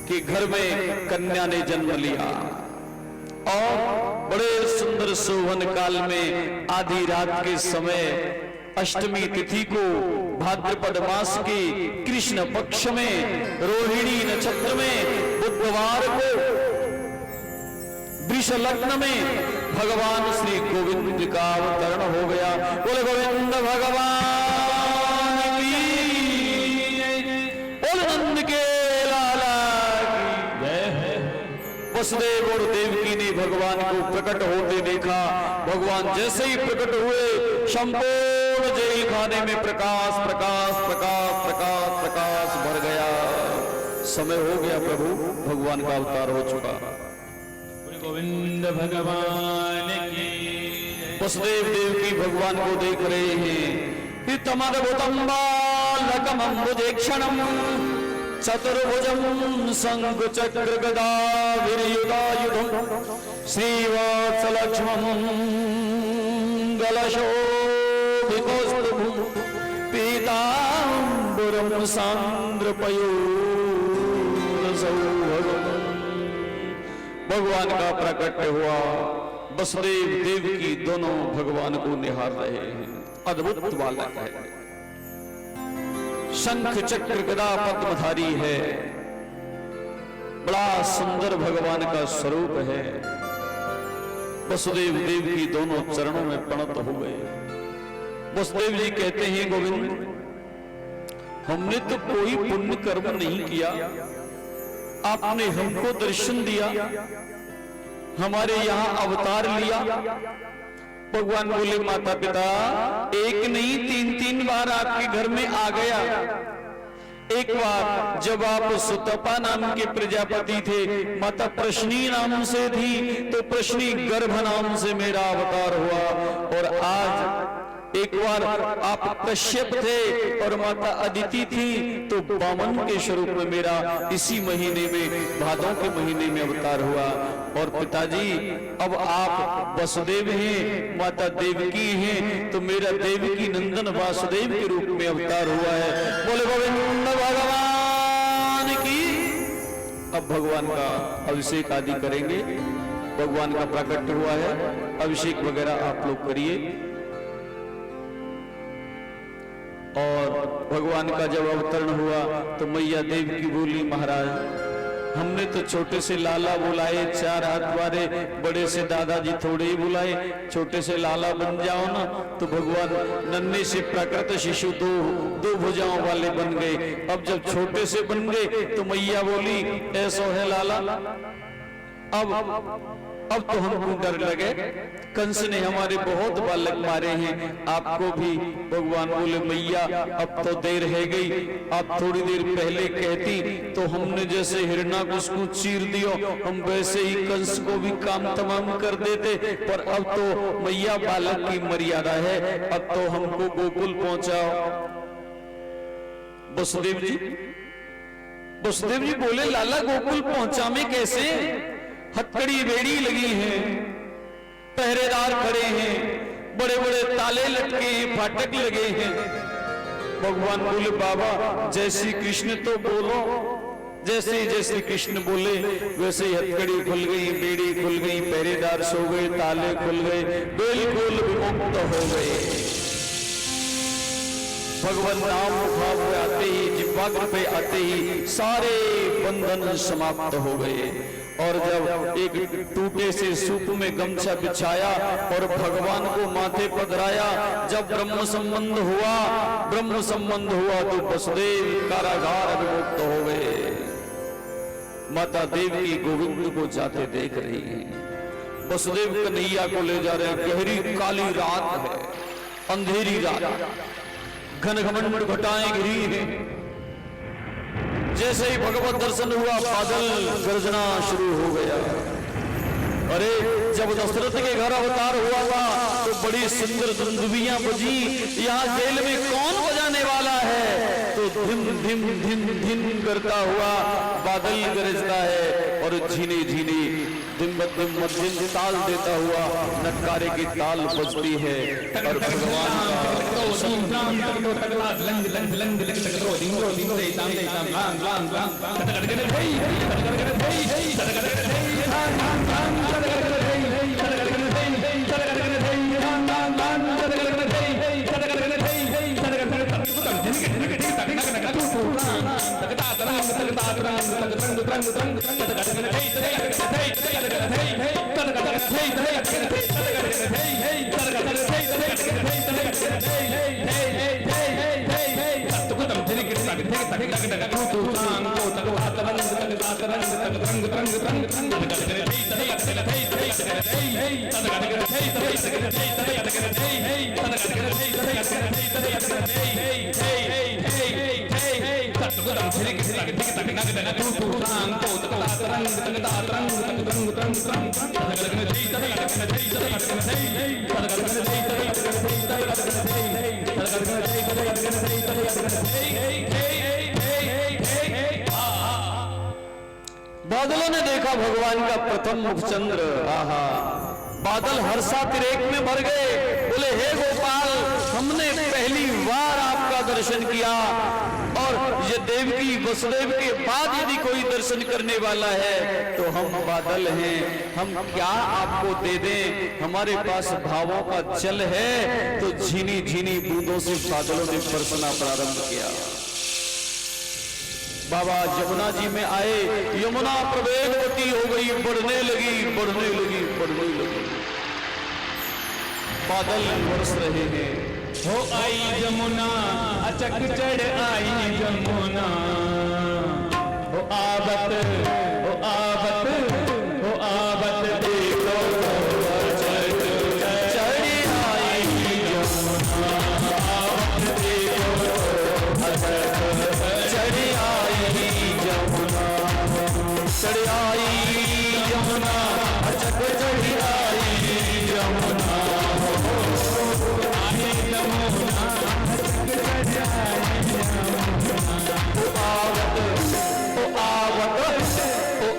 के घर में कन्या ने जन्म लिया और बड़े सुंदर शोभन काल में आधी रात के समय अष्टमी तिथि को भाद्रपद मास के कृष्ण पक्ष में रोहिणी नक्षत्र में बुधवार को वृष लग्न में भगवान श्री गोविंद का अवतरण हो गया। बोले गोविंद भगवान की, बोल नंद के वसुदेव और देवकी ने भगवान को प्रकट होते देखा। भगवान जैसे ही प्रकट हुए संपूर्ण जेल खाने में प्रकाश प्रकाश प्रकाश प्रकाश प्रकाश भर गया। समय हो गया, प्रभु भगवान का अवतार हो चुका। गोविंद भगवान की वसुदेव देवकी भगवान को देख रहे हैं। तमद्भुतं बालकमम्बुजेक्षणं चतुर्भुजं शंख चक्र गदा वीर्युधायुधं श्रीवत्सलक्ष्मणं गलशोभितौस्तुभं पीताम्बरं सान्द्रपयोरसौभगम्। भगवान का प्रकट हुआ। वसुदेव देवकी दोनों भगवान को निहार रहे हैं। अद्भुत बालक है, शंख चक्र गदा पद्मधारी है, बड़ा सुंदर भगवान का स्वरूप है। वसुदेव देवकी दोनों चरणों में प्रणत हो गए। वसुदेव जी कहते हैं, गोविंद हमने तो कोई पुण्य कर्म नहीं किया, आपने हमको दर्शन दिया, हमारे यहाँ अवतार लिया। भगवान बोले, माता पिता एक नहीं 3-3 बार आपके घर में आ गया। एक बार जब आप सुतपा नाम के प्रजापति थे, माता प्रश्नी नाम से थी, तो प्रश्नी गर्भ नाम से मेरा अवतार हुआ। और आज एक बार आप कश्यप थे और माता अदिति थी, तो वामन के स्वरूप में मेरा इसी महीने में भादों के महीने में अवतार हुआ। और पिताजी अब आप वसुदेव हैं, माता देवकी हैं, तो मेरा देवकी नंदन वासुदेव के रूप में अवतार हुआ है। बोले गोविंद भगवान की। अब भगवान का अभिषेक आदि करेंगे। भगवान का प्रकट हुआ है, अभिषेक वगैरह आप लोग करिए। और भगवान का जब अवतरण हुआ तो मैया देवकी बोली, महाराज हमने तो छोटे से लाला बुलाए, 4 हाथ वाले, बड़े से दादाजी थोड़े ही बुलाए, छोटे से लाला बन जाओ ना। तो भगवान नन्हे से प्राकृत शिशु दो भुजाओं वाले बन गए। अब जब छोटे से बन गए तो मैया बोली, ऐसो है लाला। अब तो हमको डर लगे, कंस ने हमारे बहुत बालक मारे हैं, आपको भी। भगवान बोले, मैया अब तो देर है गई, आप थोड़ी देर पहले कहती तो हमने जैसे हिरणाकुश को चीर दियो, हम वैसे ही कंस को भी काम तमाम कर देते। पर अब तो मैया बालक की मर्यादा है, अब तो हमको गोकुल पहुंचाओ। वसुदेव जी बोले, लाला गोकुल पहुंचा में कैसे? हथकड़ी बेड़ी लगी है, पहरेदार खड़े हैं, बड़े बड़े ताले लटके हैं, फाटक लगे हैं। भगवान बोले, बाबा जय श्री कृष्ण तो बोलो। जैसे कृष्ण बोले वैसे ही हथकड़ी खुल गई, बेड़ी खुल गई, पहरेदार सो गए, ताले खुल गए, बिल्कुल विमुक्त हो गए। भगवान नाम मुखा पे आते ही, जिह्वाग्र पे आते ही सारे बंधन समाप्त हो गए। और जब एक टूटे से सूप में गमछा बिछाया और भगवान को माथे पधराया, जब ब्रह्म संबंध हुआ तो वसुदेव कारागार विमुक्त हो गए। माता देवकी गोविंद को जाते देख रही हैं। वसुदेव कन्हैया को ले जा रहे हैं। गहरी काली रात है, अंधेरी रात, घन घमंड घटाएं घिरी हैं। जैसे ही भगवत दर्शन हुआ, बादल गर्जना शुरू हो गया। अरे जब दशरथ के घर अवतार हुआ था तो बड़ी सुंदर दुंदुभियां बजी। यहाँ जेल में कौन बजाने वाला है? तो धिम धिम धिम धिम करता हुआ बादल गरजता है और झीने झीने दिन मध्यम ताल देता हुआ नटकारे की ताल बजती है। और भगवान का बादलों ने देखा भगवान का प्रथम मुखचंद्र। आहा, बादल हर्षातिरेक में भर गए, बोले हे गोपाल, हमने पहली बार आपका दर्शन किया और ये देवकी वसुदेव के बाद यदि कोई दर्शन करने वाला है तो हम बादल हैं, हम क्या आपको दे दें? हमारे पास भावों का जल है। तो झीनी झीनी बूंदों से बादलों ने बरसना प्रारंभ किया। बाबा यमुना जी में आए, यमुना प्रवेगवती हो गई, बढ़ने लगी, बढ़ने लगी, बढ़ने लगी। बादल बरस रहे हैं। हो आई यमुना, अचक चढ़ आई यमुना, हो आवत, हो आवत, हो आवत, देखो चढ़ आई यमुना, आवत देखो, चढ़ आई यमुना, चढ़ आई यमुना, अचक चढ़ आई यमुना,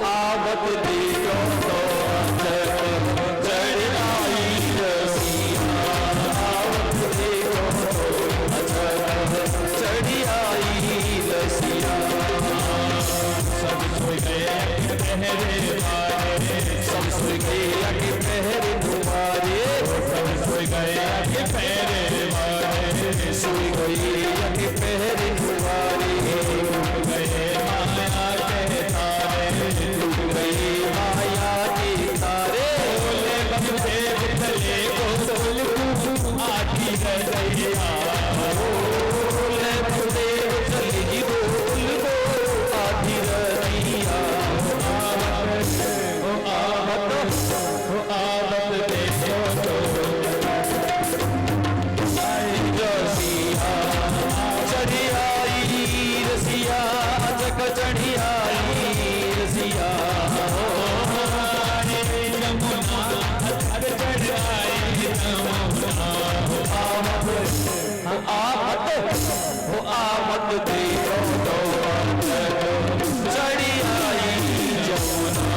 आवत देखो तो चढ़ आई रसिया, आवत देखो तो चढ़ आई रसिया। सब सो गए पहरे मारे, सब सो गए कि पहरे तुम्हारे, सब सो गए कि पहरे मारे, सोई गई कि पहरे तुम्हारे, गए माया के तारे, डूब गए माया के तारे। बोले बमदेव चले को आखी रैया, बोले बमदेव चली बोल को आधी रैया। हो आवत, हो आवत देखो तो रसिया, चढ़ आई रसिया, अचक चढ़ आई रसिया। यमुना अरे चढ़ आई यमुना, आवत देखो तो चढ़ आई यमुना।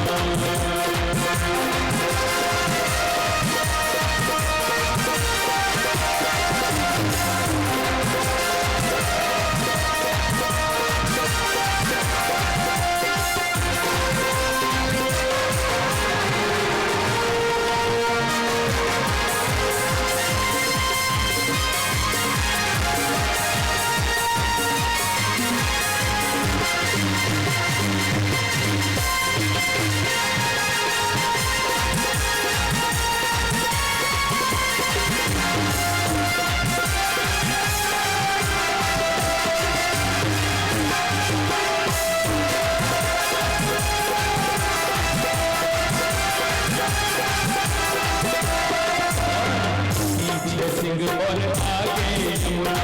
सिंह और आगे यमुना,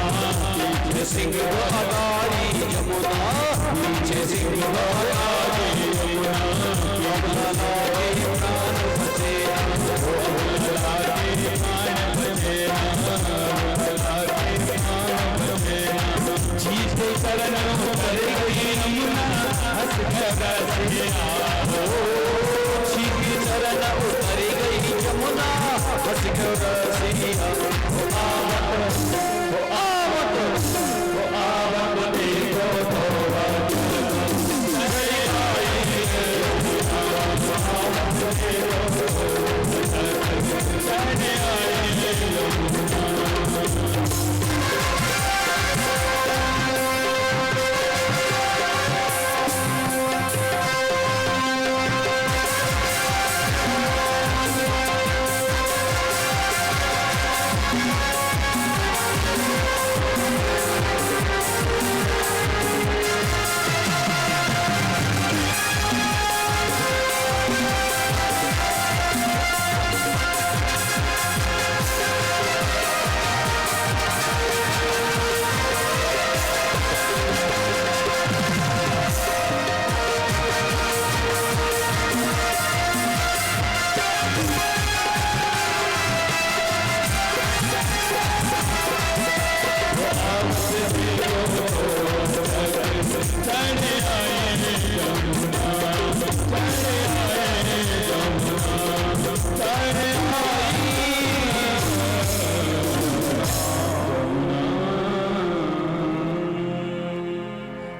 पीछे सिंह अगाड़ी यमुना, पीछे सिंह आगे यमुना। यमुना लागे प्राण बचे, लागे प्राण बचे, लागे प्राण बचे, जीते शरण उतर गई यमुना, हंस कर रसिया, जीते शरण उतर गई यमुना, हंस कर रसिया। हो आवत देखो तो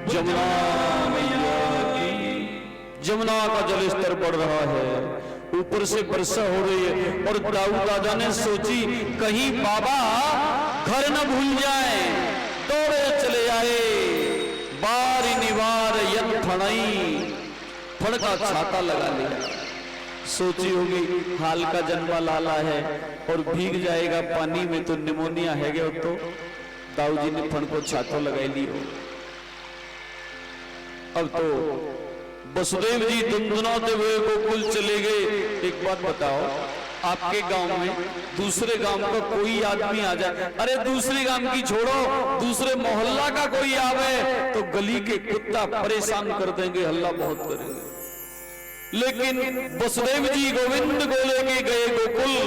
जमुना मैया की। जमुना का जल स्तर बढ़ रहा है, ऊपर से वर्षा हो रही है, और दाऊ दादा ने सोची कहीं बाबा घर न भूल जाए, दौड़े चले आए। बारी निवार यद फणई, फण का छाता लगा लिया। सोची होगी हाल का जन्मा लाला है और भीग जाएगा पानी में तो निमोनिया है गया, तो दाऊ जी ने फण को छाता लगा लियो। अब तो वसुदेव जी दुनदुनाते हुए गोकुल चले गए। एक बात बताओ, आपके गांव में दूसरे गांव का कोई आदमी आ जाए, अरे दूसरे गांव की छोड़ो, दूसरे मोहल्ला का कोई आवे तो गली के कुत्ता परेशान कर देंगे, हल्ला बहुत करेंगे। लेकिन वसुदेव जी गोविंद को लेके गए गोकुल,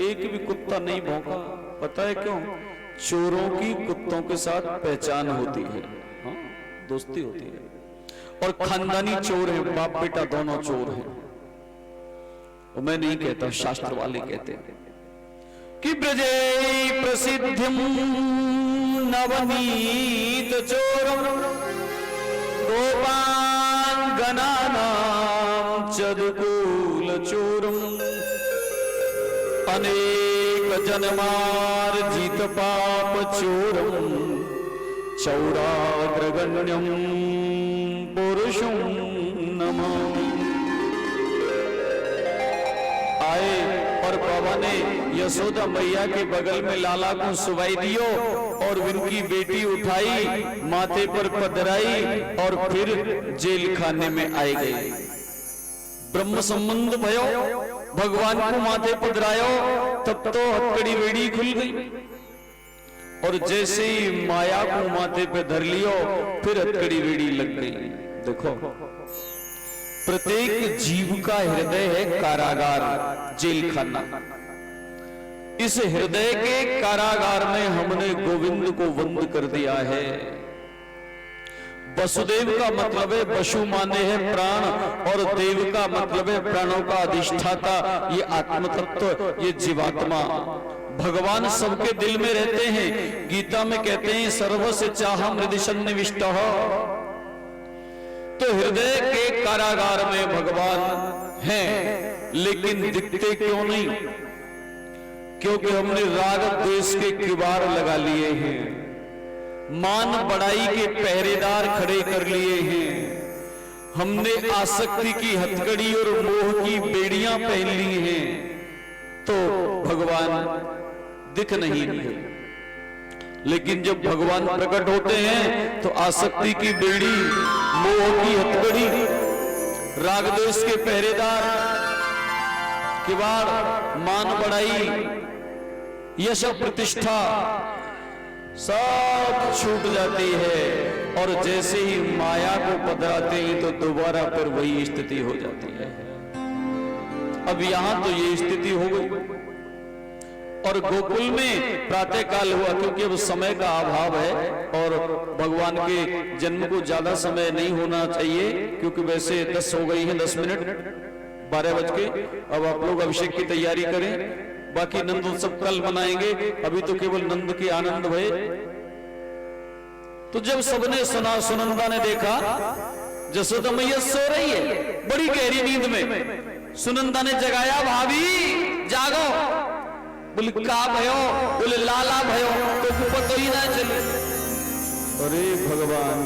एक भी कुत्ता नहीं भौंका। पता है क्यों? चोरों की कुत्तों के साथ पहचान होती है, हाँ, दोस्ती होती है। और खानदानी चोर है, बाप बेटा दोनों चोर हैं। वो मैं नहीं कहता, शास्त्र वाले कहते हैं कि ब्रजे प्रसिद्धिम नवनीत चोरम गोपान गणानाम चदकूल चोरम अनेक जन्मार जीत पाप चोरम चौराग्रगण्यम पुरुषम नमामि। आए और बाबा ने यशोदा मैया के बगल में लाला को सुवाई दियो और उनकी बेटी उठाई, माथे पर पधराई और फिर जेल खाने में आए गए। ब्रह्म संबंध भयो, भगवान को माथे पधरायो, तब तो हथकड़ी वेड़ी खुल गई। और जैसे ही माया को माथे पे धर लियो, फिर हथकड़ी वेड़ी लग गई। देखो, प्रत्येक जीव का हृदय है कारागार, जेल खाना। इस हृदय के कारागार में हमने गोविंद को बंद कर दिया है। वसुदेव का मतलब है वसु माने है प्राण, और देव का मतलब है प्राणों का अधिष्ठाता, ये आत्म तत्व, ये जीवात्मा। भगवान सबके दिल में रहते हैं। गीता में कहते हैं सर्वस्य चाहम हृदय सन्निविष्टः। तो हृदय के कारागार में भगवान हैं, लेकिन दिखते क्यों नहीं? क्योंकि हमने राग द्वेष के किवाड़ लगा लिए हैं, मान बढ़ाई के पहरेदार खड़े कर लिए हैं, हमने आसक्ति की हथकड़ी और मोह की बेड़ियां पहन ली हैं, तो भगवान दिख नहीं रहे। लेकिन जब भगवान प्रकट होते हैं तो आसक्ति की बेड़ी, मोह की हथकड़ी, राग द्वेष के पहरेदार, किवाड़, मान बढ़ाई, यश प्रतिष्ठा सब छूट जाती है। और जैसे ही माया को पधराते हैं तो दोबारा फिर वही स्थिति हो जाती है। अब यहां तो ये स्थिति हो गई। और गोकुल में प्रातः काल हुआ, क्योंकि अब समय का अभाव है और भगवान के जन्म को ज्यादा समय नहीं होना चाहिए, क्योंकि वैसे 10 हो गई है, 10 मिनट 12 बज के। अब आप लोग अभिषेक की तैयारी करें, बाकी नंद उत्सव कल मनाएंगे, अभी तो केवल नंद के आनंद भय। तो जब सबने सुना, सुनंदा ने देखा जसोदा मैया सो रही है बड़ी गहरी नींद में। सुनंदा ने जगाया, भाभी जागो। बोले का भयो? बोले लाला भयो, तो पता ही ना चले। अरे भगवान,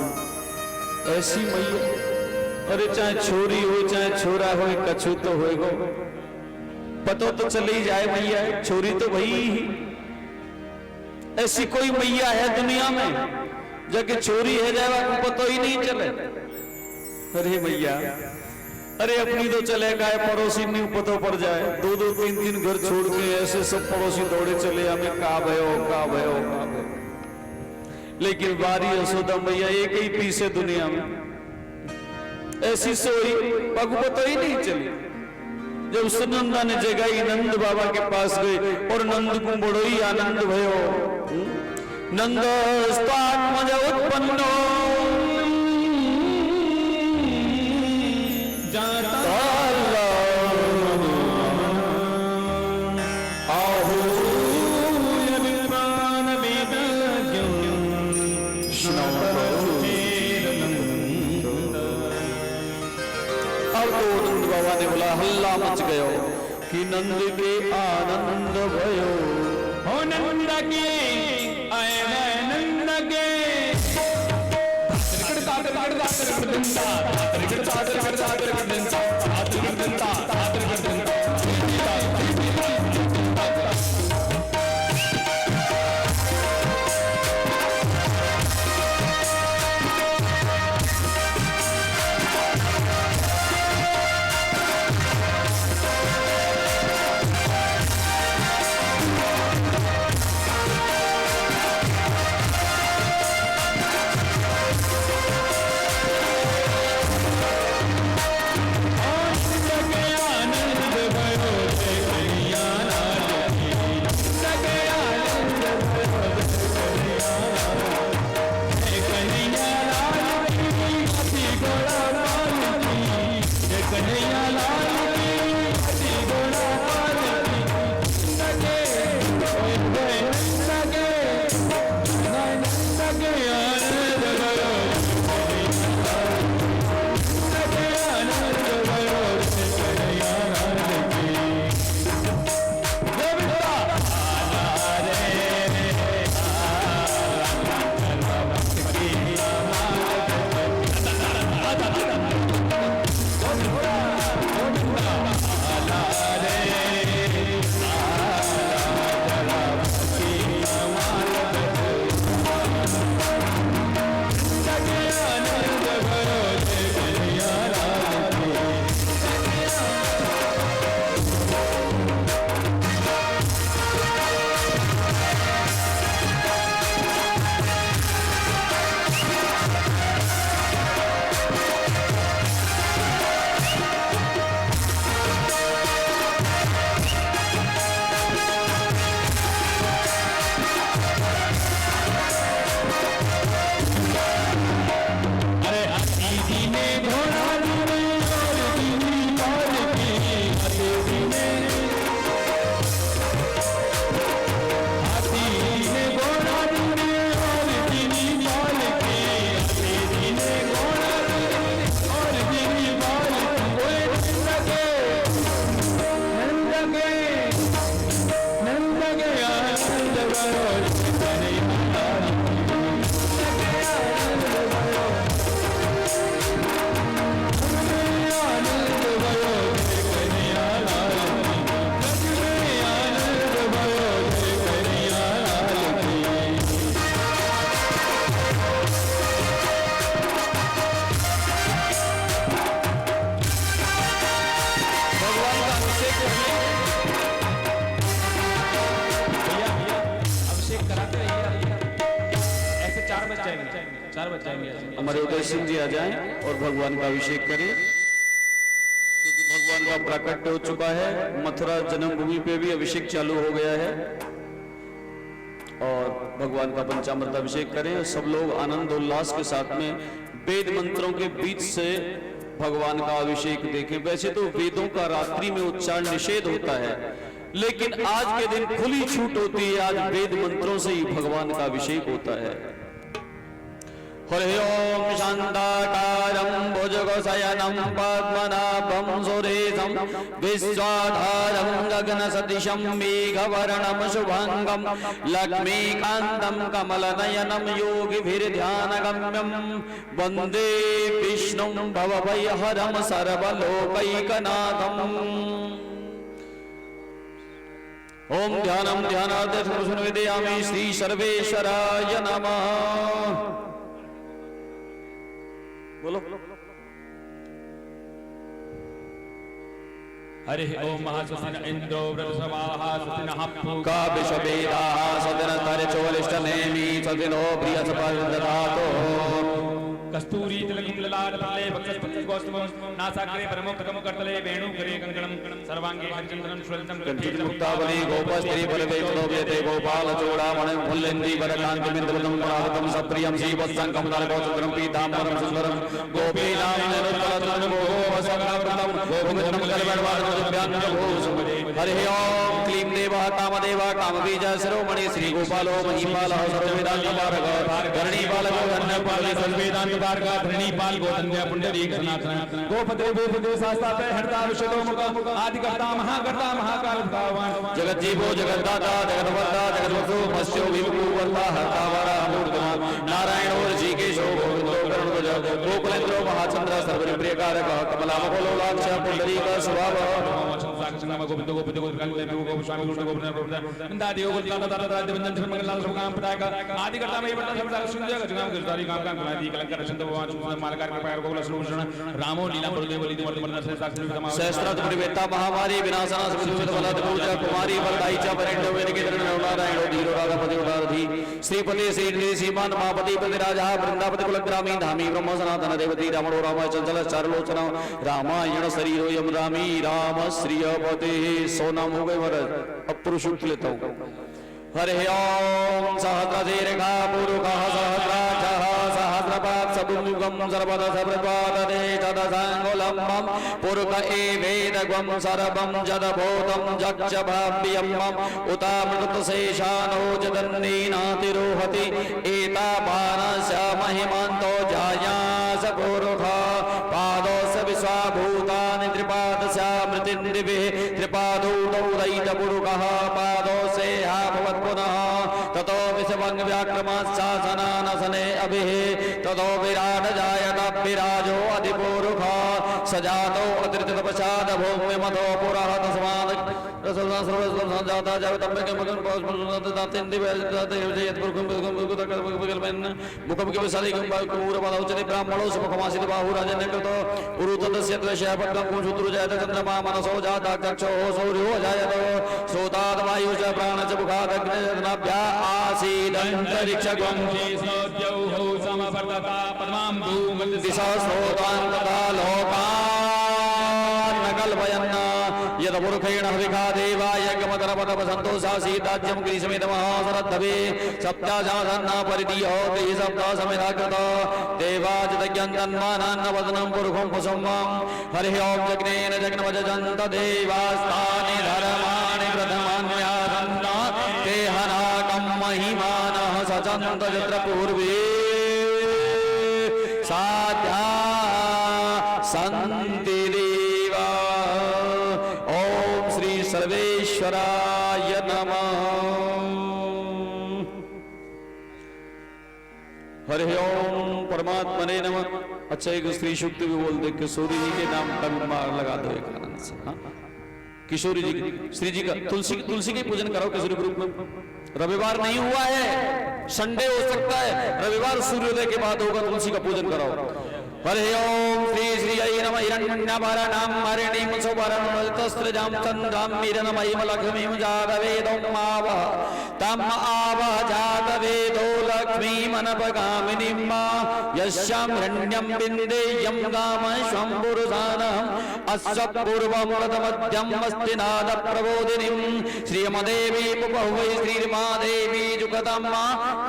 ऐसी मैया, अरे चाहे छोरी हो चाहे छोरा हो, कछु तो होएगो, पतो तो चले ही जाए मैया, छोरी तो भई ही। ऐसी कोई मैया है दुनिया में जाके छोरी है जाएगा को पतो ही नहीं चले? अरे मैया, अरे अपनी तो चले गए, पड़ोसी नहीं पतो पड़ जाए। 2-2 3-3 घर छोड़ के ऐसे सब पड़ोसी दौड़े चले, हमें का भयो का भयो का भयो। लेकिन बारी यशोदा मैया एक ही पीस है दुनिया में, ऐसी सोई पग पतो ही नहीं चली। जब सुनंदा ने जगाई, नंद बाबा के पास गए और नंद को बड़ो ही आनंद भयो। नंद स्वात्मज उत्पन्नो बाबा ने बोला हल्ला मच गयो कि नंद के आनंद भयो हो नंद के आए नंद के हमारे उदय सिंह जी आ जाएं और भगवान का अभिषेक करें, क्योंकि भगवान का प्राकट्य हो चुका है। मथुरा जन्मभूमि पे भी अभिषेक चालू हो गया है और भगवान का पंचामृत अभिषेक करें। सब लोग आनंद उल्लास के साथ में वेद मंत्रों के बीच से भगवान का अभिषेक देखें। वैसे तो वेदों का रात्रि में उच्चारण निषेध होता है, लेकिन आज के दिन खुली छूट होती है। आज वेद मंत्रों से ही भगवान का अभिषेक होता है। हरि ओम शांताकारं भुजगशयनं पद्मनाभं सुरेशं विश्वाधारं गगनसदृशं मेघवर्णं शुभांगं लक्ष्मीकान्तं कमलनयनं योगिभिर्ध्यानगम्यं वन्दे विष्णुं भवभयहरं सर्वलोकैकनाथम्। ओम ध्यानं ध्यानार्थं विदयामि श्री सर्वेश्वराय नमः। बोलो हरि ओम महासुसिन इंद्रो वृषभाः सुसिनः का विश्ववेदाः सदनतरचोलिष्टनेमि सदिनो प्रियसपर्दधातो कस्तूरी तिलकं ललाटतले वक्षस्थलगोस्तमं नासाग्रे परमोत्तमं करतले वेणुकरे कंकणं सर्वांगे हरिचंदनं श्रुतं मुक्तावली गोपस्त्री परदेवलोभ्यते गोपालचूडामणिं फुल्लेन्दि वरकान्तिमिन्दुलं परागतं सप्रियं श्रीवत्संकं नरकोचक्रं पीताम्बरं सुन्दरं गोपीनां निरुत्तलतनुभो वसवनव्रतं गोविन्दं कलवडवादं हरि ओम क्लीं देवः कामदेवः कामबीज शिरोमणि श्री गोपालो महीपालः सर्ववेदान्तपारक धरणीपालको धन्यपाल सर्वेदान्तपारक धरणीपाल गोधन्य पुंडरीक सनातन गोपते वेपते शास्त्राते हरता विशदो मुख आदिकर्ता महाकाल भगवान जगत जीवो जगतदाता जगतवंता जगतवसु मत्स्यो विभुवर्ता हरतावरा मूर्तमा नारायणो ऋषिकेशो गोविंदो करुणध्वज गोकुलेन्द्रो महाचंद्र सर्वप्रियकारक कमलामकोलोलाक्ष पुंडरीक स्वभाव गोविंद गोपति गोविंद स्वामी गोविंद नंदादेव गोविंद वंदन मंगलाल शुभकाम पदायक आदिकर्ता में बड़ा सब सुंदर गजनाम गिरधारी काम गुणादि कलंकर संत भगवान सुंदर मालकार के पैर गोकुल श्रीकृष्ण रामो लीला प्रदेव बलि मर्द मर्द से साक्षी तमाम सहस्रात परिवेता महामारी विनाशना सुविध बलद पूजा कुमारी बलदाई च परिणो वेद के दरण नारायण धीरो राधापति उदारधि श्रीपति श्री सीमान महापति पति राजा वृंदापति कुलग्रामी धामी ब्रह्म सनातन देवती रामणो राम चंचल चारुलोचन रामायण शरीरो यम रामी राम श्रीयपति सोना मुगे वरद अपुरुष लेता हूं हरि ओम सहस्रशीर्षा पुरुषः सहस्राक्षः सहस्रपाद सबुमुखं सर्वद सर्वपादते तदसाङ्गुलम्बं पुरुष एवेदग्वं सर्वं जदभूतं जक्षभाव्यम् उतामृतशेषानो जगन्नीनातिरोहति एतावानस्य महिमान्तो जायास पुरुषः पादोस्य विश्वाभूतानि त्रिपादस्यामृतिन्दिभिः त्रिपादौ दैतपुरुषः पादोस्य भवत् पुनः ततो विषभंग व्याक्रमाशासनानसने अभिः ततो विराट जायत विराजो अधिपुरुष सजातो अतिरिक्त तपसाद भूमि मतो पुरः तस्मात् जाता जागतम्य मगन मुखम के विशाली गंभीरपादौचते ब्राह्मणो सुमुखमासित बाहुराजन्यकृतो उरुतस्य द्वेषः पद्मं कुशुद्रु जयत चन्द्रमा मनसो जाता चक्षो सौर्यो जायत सोतात् वायु च प्राण च मुखादग्निर्नाभ्या आसीदन्तरिक्षगं सोद्यौः समवर्तता पद्मां भूमि दिशा स्रोतान् तथा लोकान् न कल्पयन् यद पुरुषेण हविखा देवाय गमतरपतप सन्तोषासीदाज्यं ग्रीष्मेतमहासरद्धवे सप्ताशासन्न परिदीयो गृह सप्ता समिधाकृत देवाजितज्ञन्तन्मानान्नवदनं पुरुषं पुसंवं हरिः ओं जग्नेन जग्नमजन्त देवास्तानि धर्माणि प्रथमान्यासन्न ते हनाकं महिमानः सचन्त यत्र पूर्वे साध्या सन्ति देवा ओम श्री सर्वेश्वराय नमः हरि ओम परमात्मने नमः। अच्छा एक स्त्री सूक्त भी बोल दे किशोरी जी के नाम का भी मार लगा दो एक आनंद से। हाँ किशोरी जी श्री जी का तुलसी के पूजन कराओ किशोरी ग्रुप में। रविवार नहीं हुआ है, संडे हो सकता है, रविवार सूर्योदय के बाद होगा, तुलसी का पूजन कराओ। हरि ओम श्री श्री अयि नमः हिरण्यभरणां हरिणीं सुवर्णलतस्रजां चन्द्रां मीरनमयीं लक्ष्मीं जातवेदं आवह तम् आवह जातवेदो लक्ष्मीमनपगामिनीं यस्यां हिरण्यं बिन्देयं गामश्वं पुरुषाणम् अस्य पूर्वं प्रथमद्यं अस्ति नाद प्रबोधिनीं श्रीमदेवी पुपहुवै श्रीमादेवी जुगतं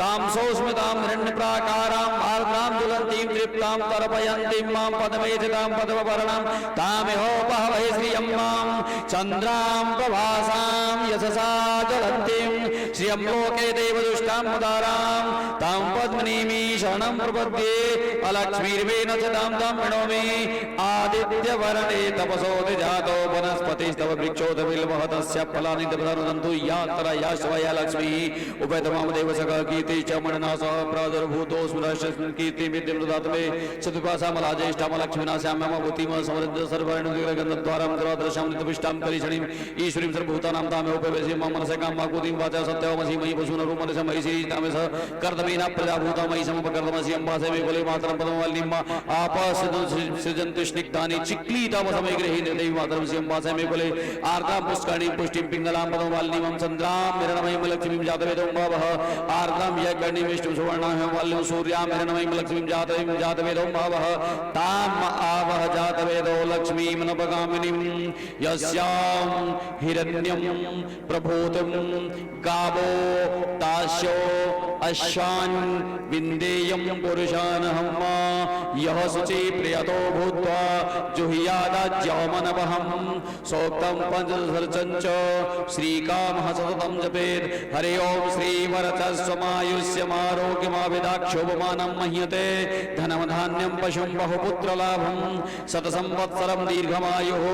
कामसोस्मितां हिरण्यप्राकारां आर्द्रां ज्वलन्तीं तृप्तां तर्पयन्तीं मां पदमेधितां पदववर्णां तामिहोपहवै श्रियं मां चन्द्रां प्रभासां यशसा ज्वलन्तीं श्रियं लोके देवदुष्टां मुदारां तां पद्मिनीं शरणं प्रपद्ये अलक्ष्मीर्वेण च तां विनोमि आदित्यवर्णे तपसोऽधि जातो वनस्पतिस्तव वृक्षोऽधबिल्वः तस्य फलानि तपदनुदन्तु यात्रा याश्वया लक्ष्मीः उभयतमां देवसखा कीर्ति च मणिनासः प्रादुर्भूतोऽस्मिन् कीर्तिमिद्यं ददातु मे चतुर्पाशामलाज्येष्ठामलक्ष्मीनाश्याम्यमभूतिम समृद्ध सर्वगन्धद्वारां द्वादशां नित्यपुष्टां करीषणीं ईश्वरीं सर्वभूतानां तामेवोपवेशे मम मनसः कामाकुतिं वाचा सत्यवमसि मयि पशूनरूपमनसः मयि श्रीतामेश कर्दमेन प्रजाभूता मयि समपकर्दमसि अम्बासे मे कुले मातरं पदमवल्लीं आपसृजन्तु स्निग्धानि चिक्लीतामसमये गृहे देवी मातरं सि अम्बासे मे कुले आर्द्रां पुष्करणीं पुष्टिं पिङ्गलां पदमवल्लीं चन्द्रां हिरण्मयीं लक्ष्मीं जातवेदं भावः आर्द्रां यज्ञणीं विष्णुं सुवर्णां वल्लीं सूर्यां हिरण्मयीं लक्ष्मीं जातवेदं भावः ताम् आवह जातवेदो लक्ष्मीं नपगामिनीं यस्यां हिरण्यं प्रभूतं गावो दास्यो अश्वान विन्देयं पुरुषानहं यः शुचि प्रियतो भूत्वा जुह्यादाज्यमनवहं सोक्तं पंचदशर्चञ्च श्रीकामः सततं जपेत् हरे ओं श्रीवरचस्वमायुष्यमारोग्यमाविदाक्षोभमानं मह्यते धनं धान्यं पशुं बहुपुत्रलाभं शतसंवत्सरं दीर्घमायुः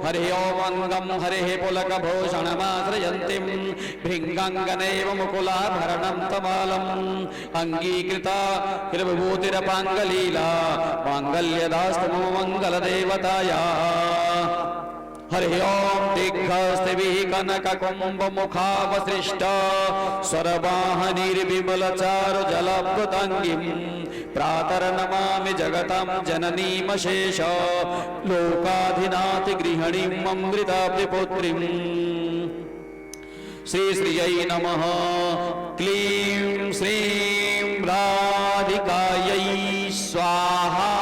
हरे ओं अंगं हरेः पुलकभूषणमाश्रयन्तीं भृङ्गाङ्गनेव मुकुलाभरणं तमालम् अंगीकृता किलविभूतिरपाङ्गलीला माङ्गल्यदास्तमो मङ्गलदेवताया हरि ओं दिग्घस्तिभिः कनककुम्भमुखावसृष्ट स्वरवाहनिर्विमलचारुजलप्लुताङ्गीं प्रातर्नमामि जगतां जननीमशेष लोकाधिनाथगृहिणीम् अमृताब्धिपुत्रीम् श्री श्रियै नमः क्लीं श्रीं राधिकायै स्वाहा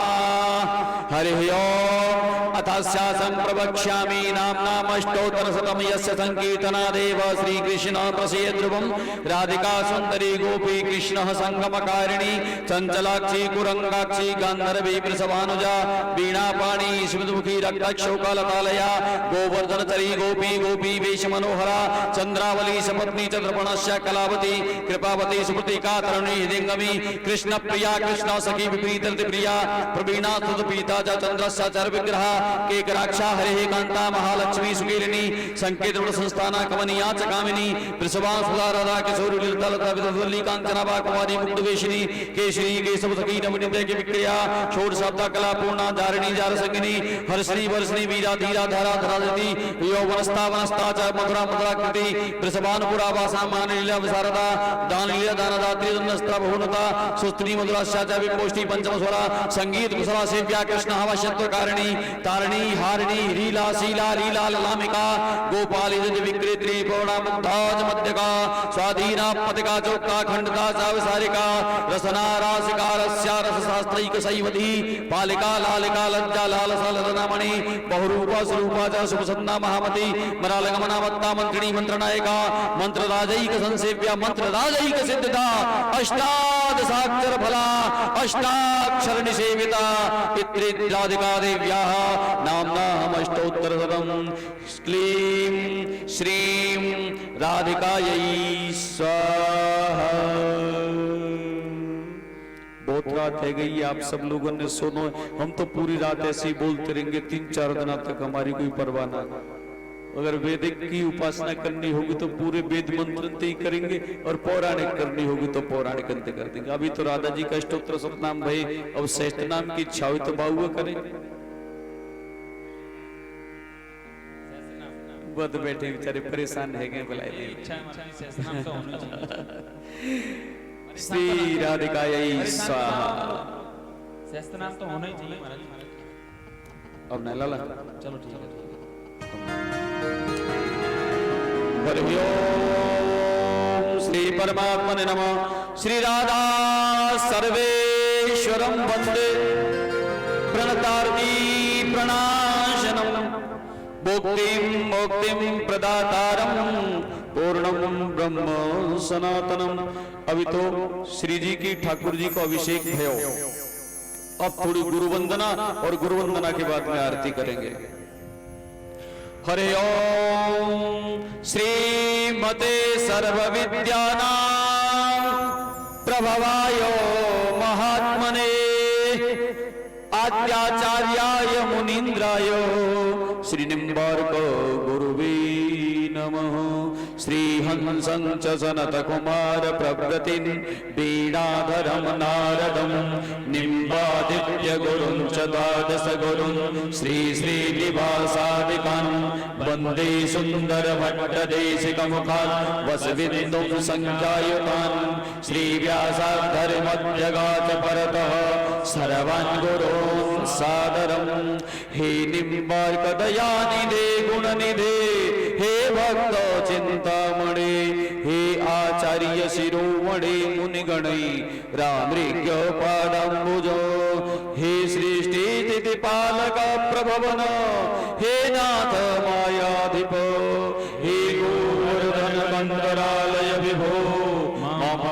हरि ओं अथस्यासं प्रवक्ष्यामि नाम्नामष्टोत्तरशतं यस्य संकीर्तनादेव श्रीकृष्ण प्रसीद्ध्रुवं राधिका सुन्दरी गोपी कृष्णः संगमकारिणी चञ्चलाक्षी कुरंगाक्षी गान्धर्वी वृषभानुजा वीणापाणी स्मितमुखी रक्तक्षौकालतालया गोवर्धनचरी गोपी गोपी वेशमनोहरा चंद्रावली सपत्नी चंद्रपणस्य कलावती कृपावती सुप्रतिका तरुणी हृदिंगमी कृष्ण प्रिया कृष्ण सखी विपरीत प्रिया प्रवीणा स्तुतपीता च चंद्रस्य चर विग्रह केकराक्षा हरे कांता महालक्ष्मी सुकीलिनी संकेत संस्थाना कमनीया च कामिनी वृषभा सुधा राधा किशोरी ललिता लता विद्वल्ली कांचनाभा कुमारी मुग्धवेशिनी केशरी केशव सखी नवनीते की विक्रिया षोडशाब्दा कला पूर्णा धारिणी जार संगिनी हर्षणी वर्षणी वीरा धीरा धारा धराजती यौवनस्ता वनस्ता च मधुरा मधुरा कृति वृषभानुपुरा वासा मानलीला विशारदा दानलीला दानदात्री दन्नस्ता बहुनता सुस्त्री मधुरास्या च विपोष्टि पंचमस्वरा संगीत कुशला सेव्या कृष्ण हवशत्व कारिणी तारिणी हारिणी लीला शीला लीला ललामिका गोपाली विक्रेत्री पौर्णा मुग्धाज मध्यका स्वाधीना पतिका चौका खंडता साविसारिका रसना रासिका रस्या रसशास्त्रैक सैवधी पालिका लालिका लज्जा लालसा ललनामणि बहुरूपा स्वरूपा च शुभसन्ना महामती मरालगमना मत्ता मंत्रिणी मंत्रनायका मंत्रराजैक संसेव्या मंत्रराजैक सिद्धता अष्टादशाक्षर फला अष्टाक्षर निसेविता इत्री राधिका देव्याः नाम्नामष्टोत्तरशतं क्लीं श्रीं राधिकायै स्वाहा। बहुत रात है गई, आप सब लोगों ने सुनो, हम तो पूरी रात ऐसे ही बोलते रहेंगे, 3-4 दिन तक हमारी कोई परवाह ना। अगर वैदिक की उपासना करनी होगी तो पूरे वेद मंत्र ही करेंगे, और पौराणिक करनी होगी तो पौराणिक अंत कर देंगे। अभी तो राधा जी का अष्टोत्तर सतनाम भाई, अब श्रेष्ठ नाम की इच्छा हुई तो बाहुआ करें। बद बैठे बेचारे परेशान है गए, बुलाए श्री राधिकायै स्वाहा। श्रेष्ठ नाम तो होना ही चाहिए महाराज। अब नहीं लाला, चलो ठीक है। हरि ओम श्री परमात्मने नमः। श्री राधा सर्वेश्वरं वन्दे प्रणतार्ति प्रणाशनं भोक्तिं मोक्तिं प्रदातारं पूर्णं ब्रह्म सनातनम। अभी तो श्री जी की ठाकुर जी को अभिषेक भयो, अब थोड़ी गुरु वंदना, और गुरु वंदना के बाद में आरती करेंगे। हरे ओम श्रीमते सर्वविद्यानां प्रभवाय महात्मने आद्याचार्याय मुनीन्द्राय श्रीनिम्बार्क गुरुवे नमः। श्रीहंसं च सनतकुमार प्रभृतिं वीणाधरं नारदं निम्बादित्य गुरुं च द्वादश गुरुं श्री श्रीनिवासादिकान् वन्दे सुन्दर भट्टदेशिकमुखान् वसविन्दुं संख्यायुतान् श्रीव्यासाद्धर्मजगात परतः सर्वान् गुरून् सादरं। हे निम्बार्क दयानिधे गुणनिधे हे भक्त चिंतामणे हे आचार्य शिरोमणे मुनिगणै रामृग्य पादाम्बुज हे सृष्टि स्थिति पालक प्रभवन हे नाथ मायाधिप हे गोवर्धन कंदरालय विभो मम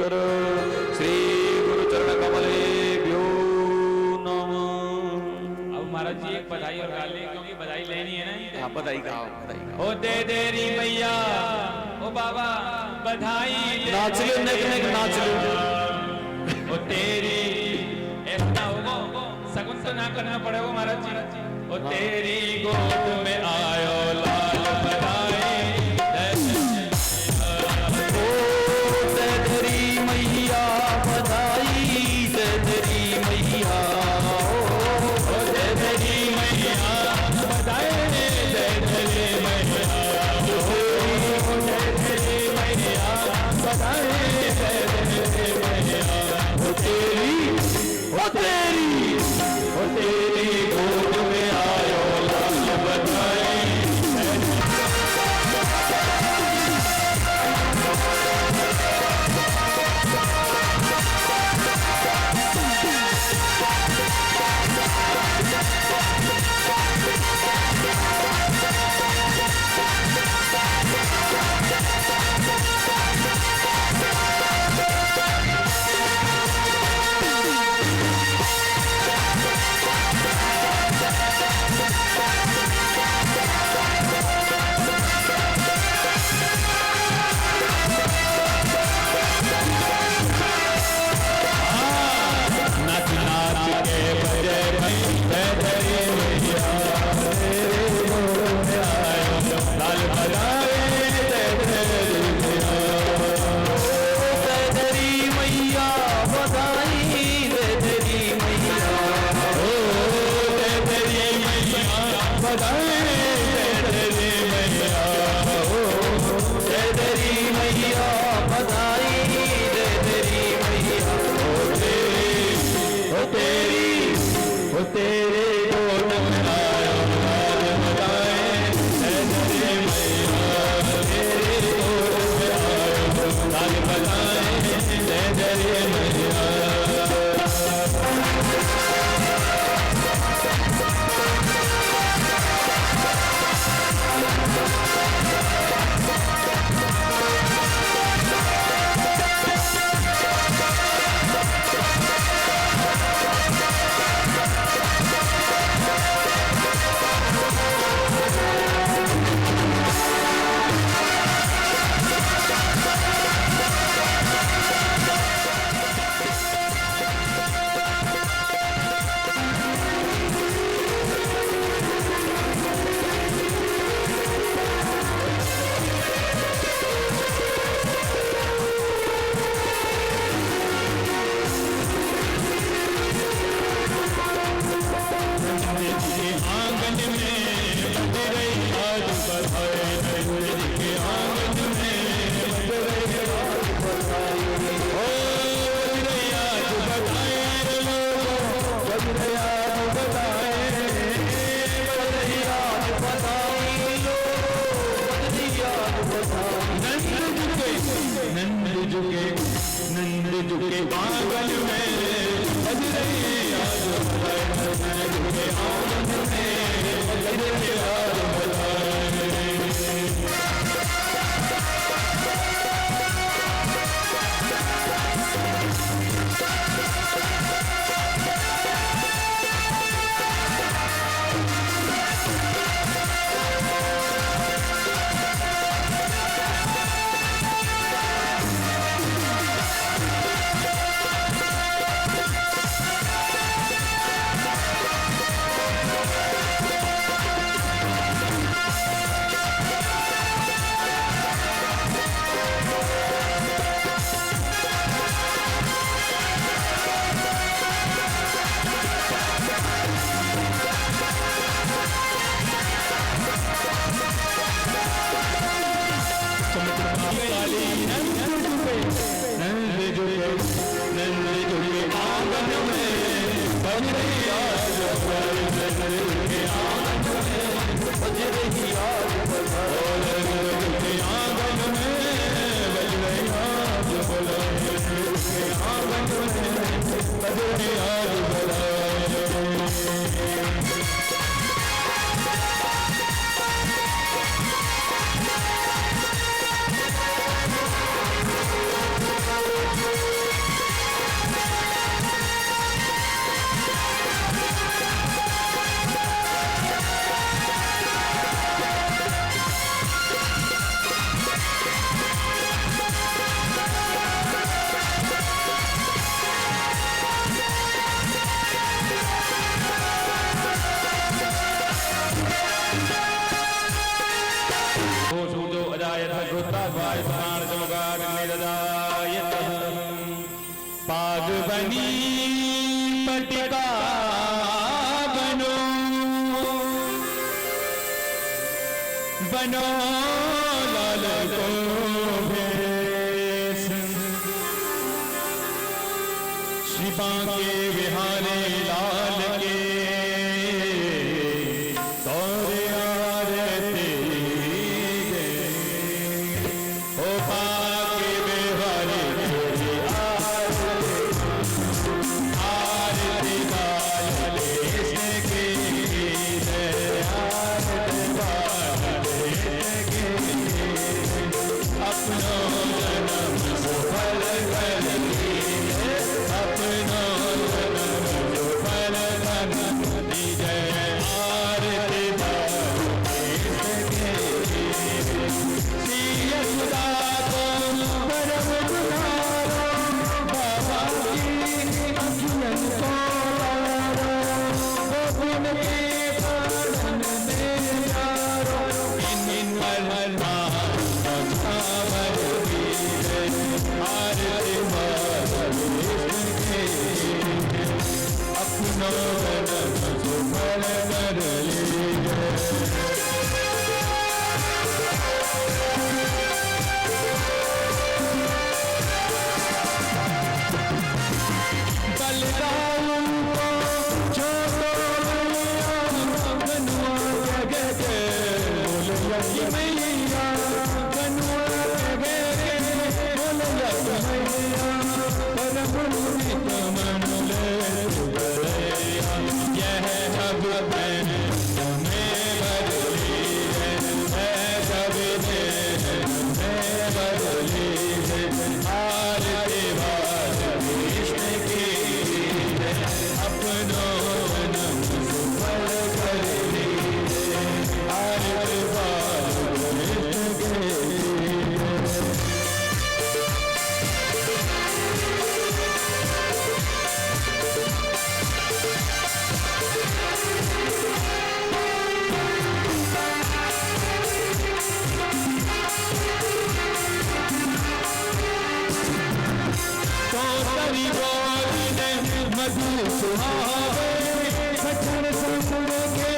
ईश्वर श्री गुरु चरण कमलेभ्यो नमः। अब महाराज जी एक बधाई और गा लें, क्योंकि बधाई लेनी है ना। हाँ बधाई गाओ, बधाई गाओ। ओ दे देरी मैया, ओ बाबा बधाई नाच लो, नेक नेक नाच लो। ओ तेरी ऐसा होगा, सगुन तो ना करना पड़ेगा महाराज जी। ओ तेरी गोद में आयो लाल बधाई, ओ तेरी मैया बधाई, तेरी मैया, ओ तेरी मैया बधाई, तेरी मैया, ओ तेरी मैया बधाई, तेरी मैया, ओ तेरी गोद में आयो लाल बधाई। नाच नाच के बजे भाई, तेरी मैया, तेरे गोद में आयो लाल बधाई, तेरी मैया, तेरी मैया बधाई, तेरी मैया, ओ तेरी मैया बधाई, तेरी मैया, ओ तेरी मैया बधाई, तेरी मैया, ओ तेरे गोद में आयो लाल बधाई, तेरी मैया, तेरे गोद में आयो लाल बधाई, तेरी मैया। आंगन में बज रही आज बधाई, गुरु के आंगन में बज रही आज बधाई, ओ बज रही आज बधाई लोगों, बज रही आज बधाई, बज रही आज बधाई लोगों, बज रही आज बधाई। नंद झुके आंगन में बज रही आज बधाई, नंद झुके आंगन में बज रही आज बधाई। रायतः पागबनी पटिका बनो बनो लाल को भेष श्री बांके बिहारी लाल के तोरे आरती दे ओ बांके बिहारी तेरी आरती बाले की दे आरती बाले की अपनो जन्म सफल कर लीजिए अपनो जन्म सफल कर लीजिए आरती बाले सिया खुदा को परम दुलारो बाबा की अखियन को गोविंद के पालन में यारो इन मलमा छावर कीजिए आरती बाले अपनो जन्म सफल कर लीजिए बलिदान को छोड़ो गनुआ जगे बोलिया मैया गनुआ जगे बोलिया मैया परम नित मन ले यह अब मैं तुम्हें बदली है सब मैं बदली है आरती बाले कृष्ण की अपनो जन्म सफल कर लीजिए आरती बाले कृष्ण की तोरी बोली ने मधु सुहावे सचन संग के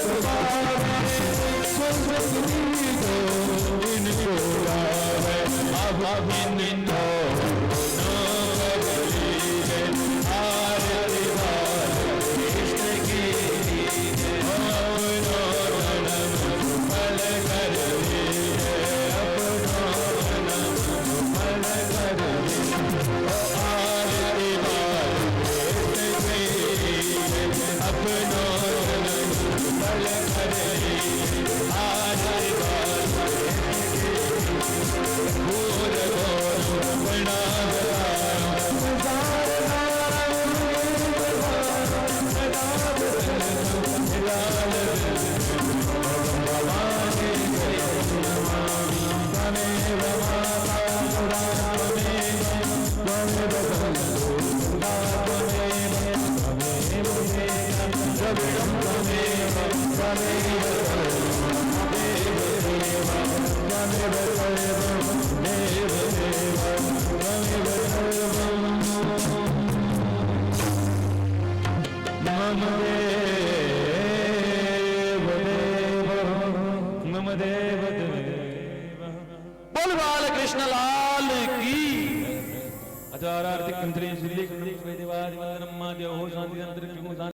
सुहावे सुनी दो इनको गावे अब इनको नो बदली है आरती बाले कृष्ण की अपनो जन्म सफल कर लीजिए अपनो जन्म सफल कर आरती बाले अपनो जन्म सफल कर आरती बाले भूल भोल प्रणाम Thank you.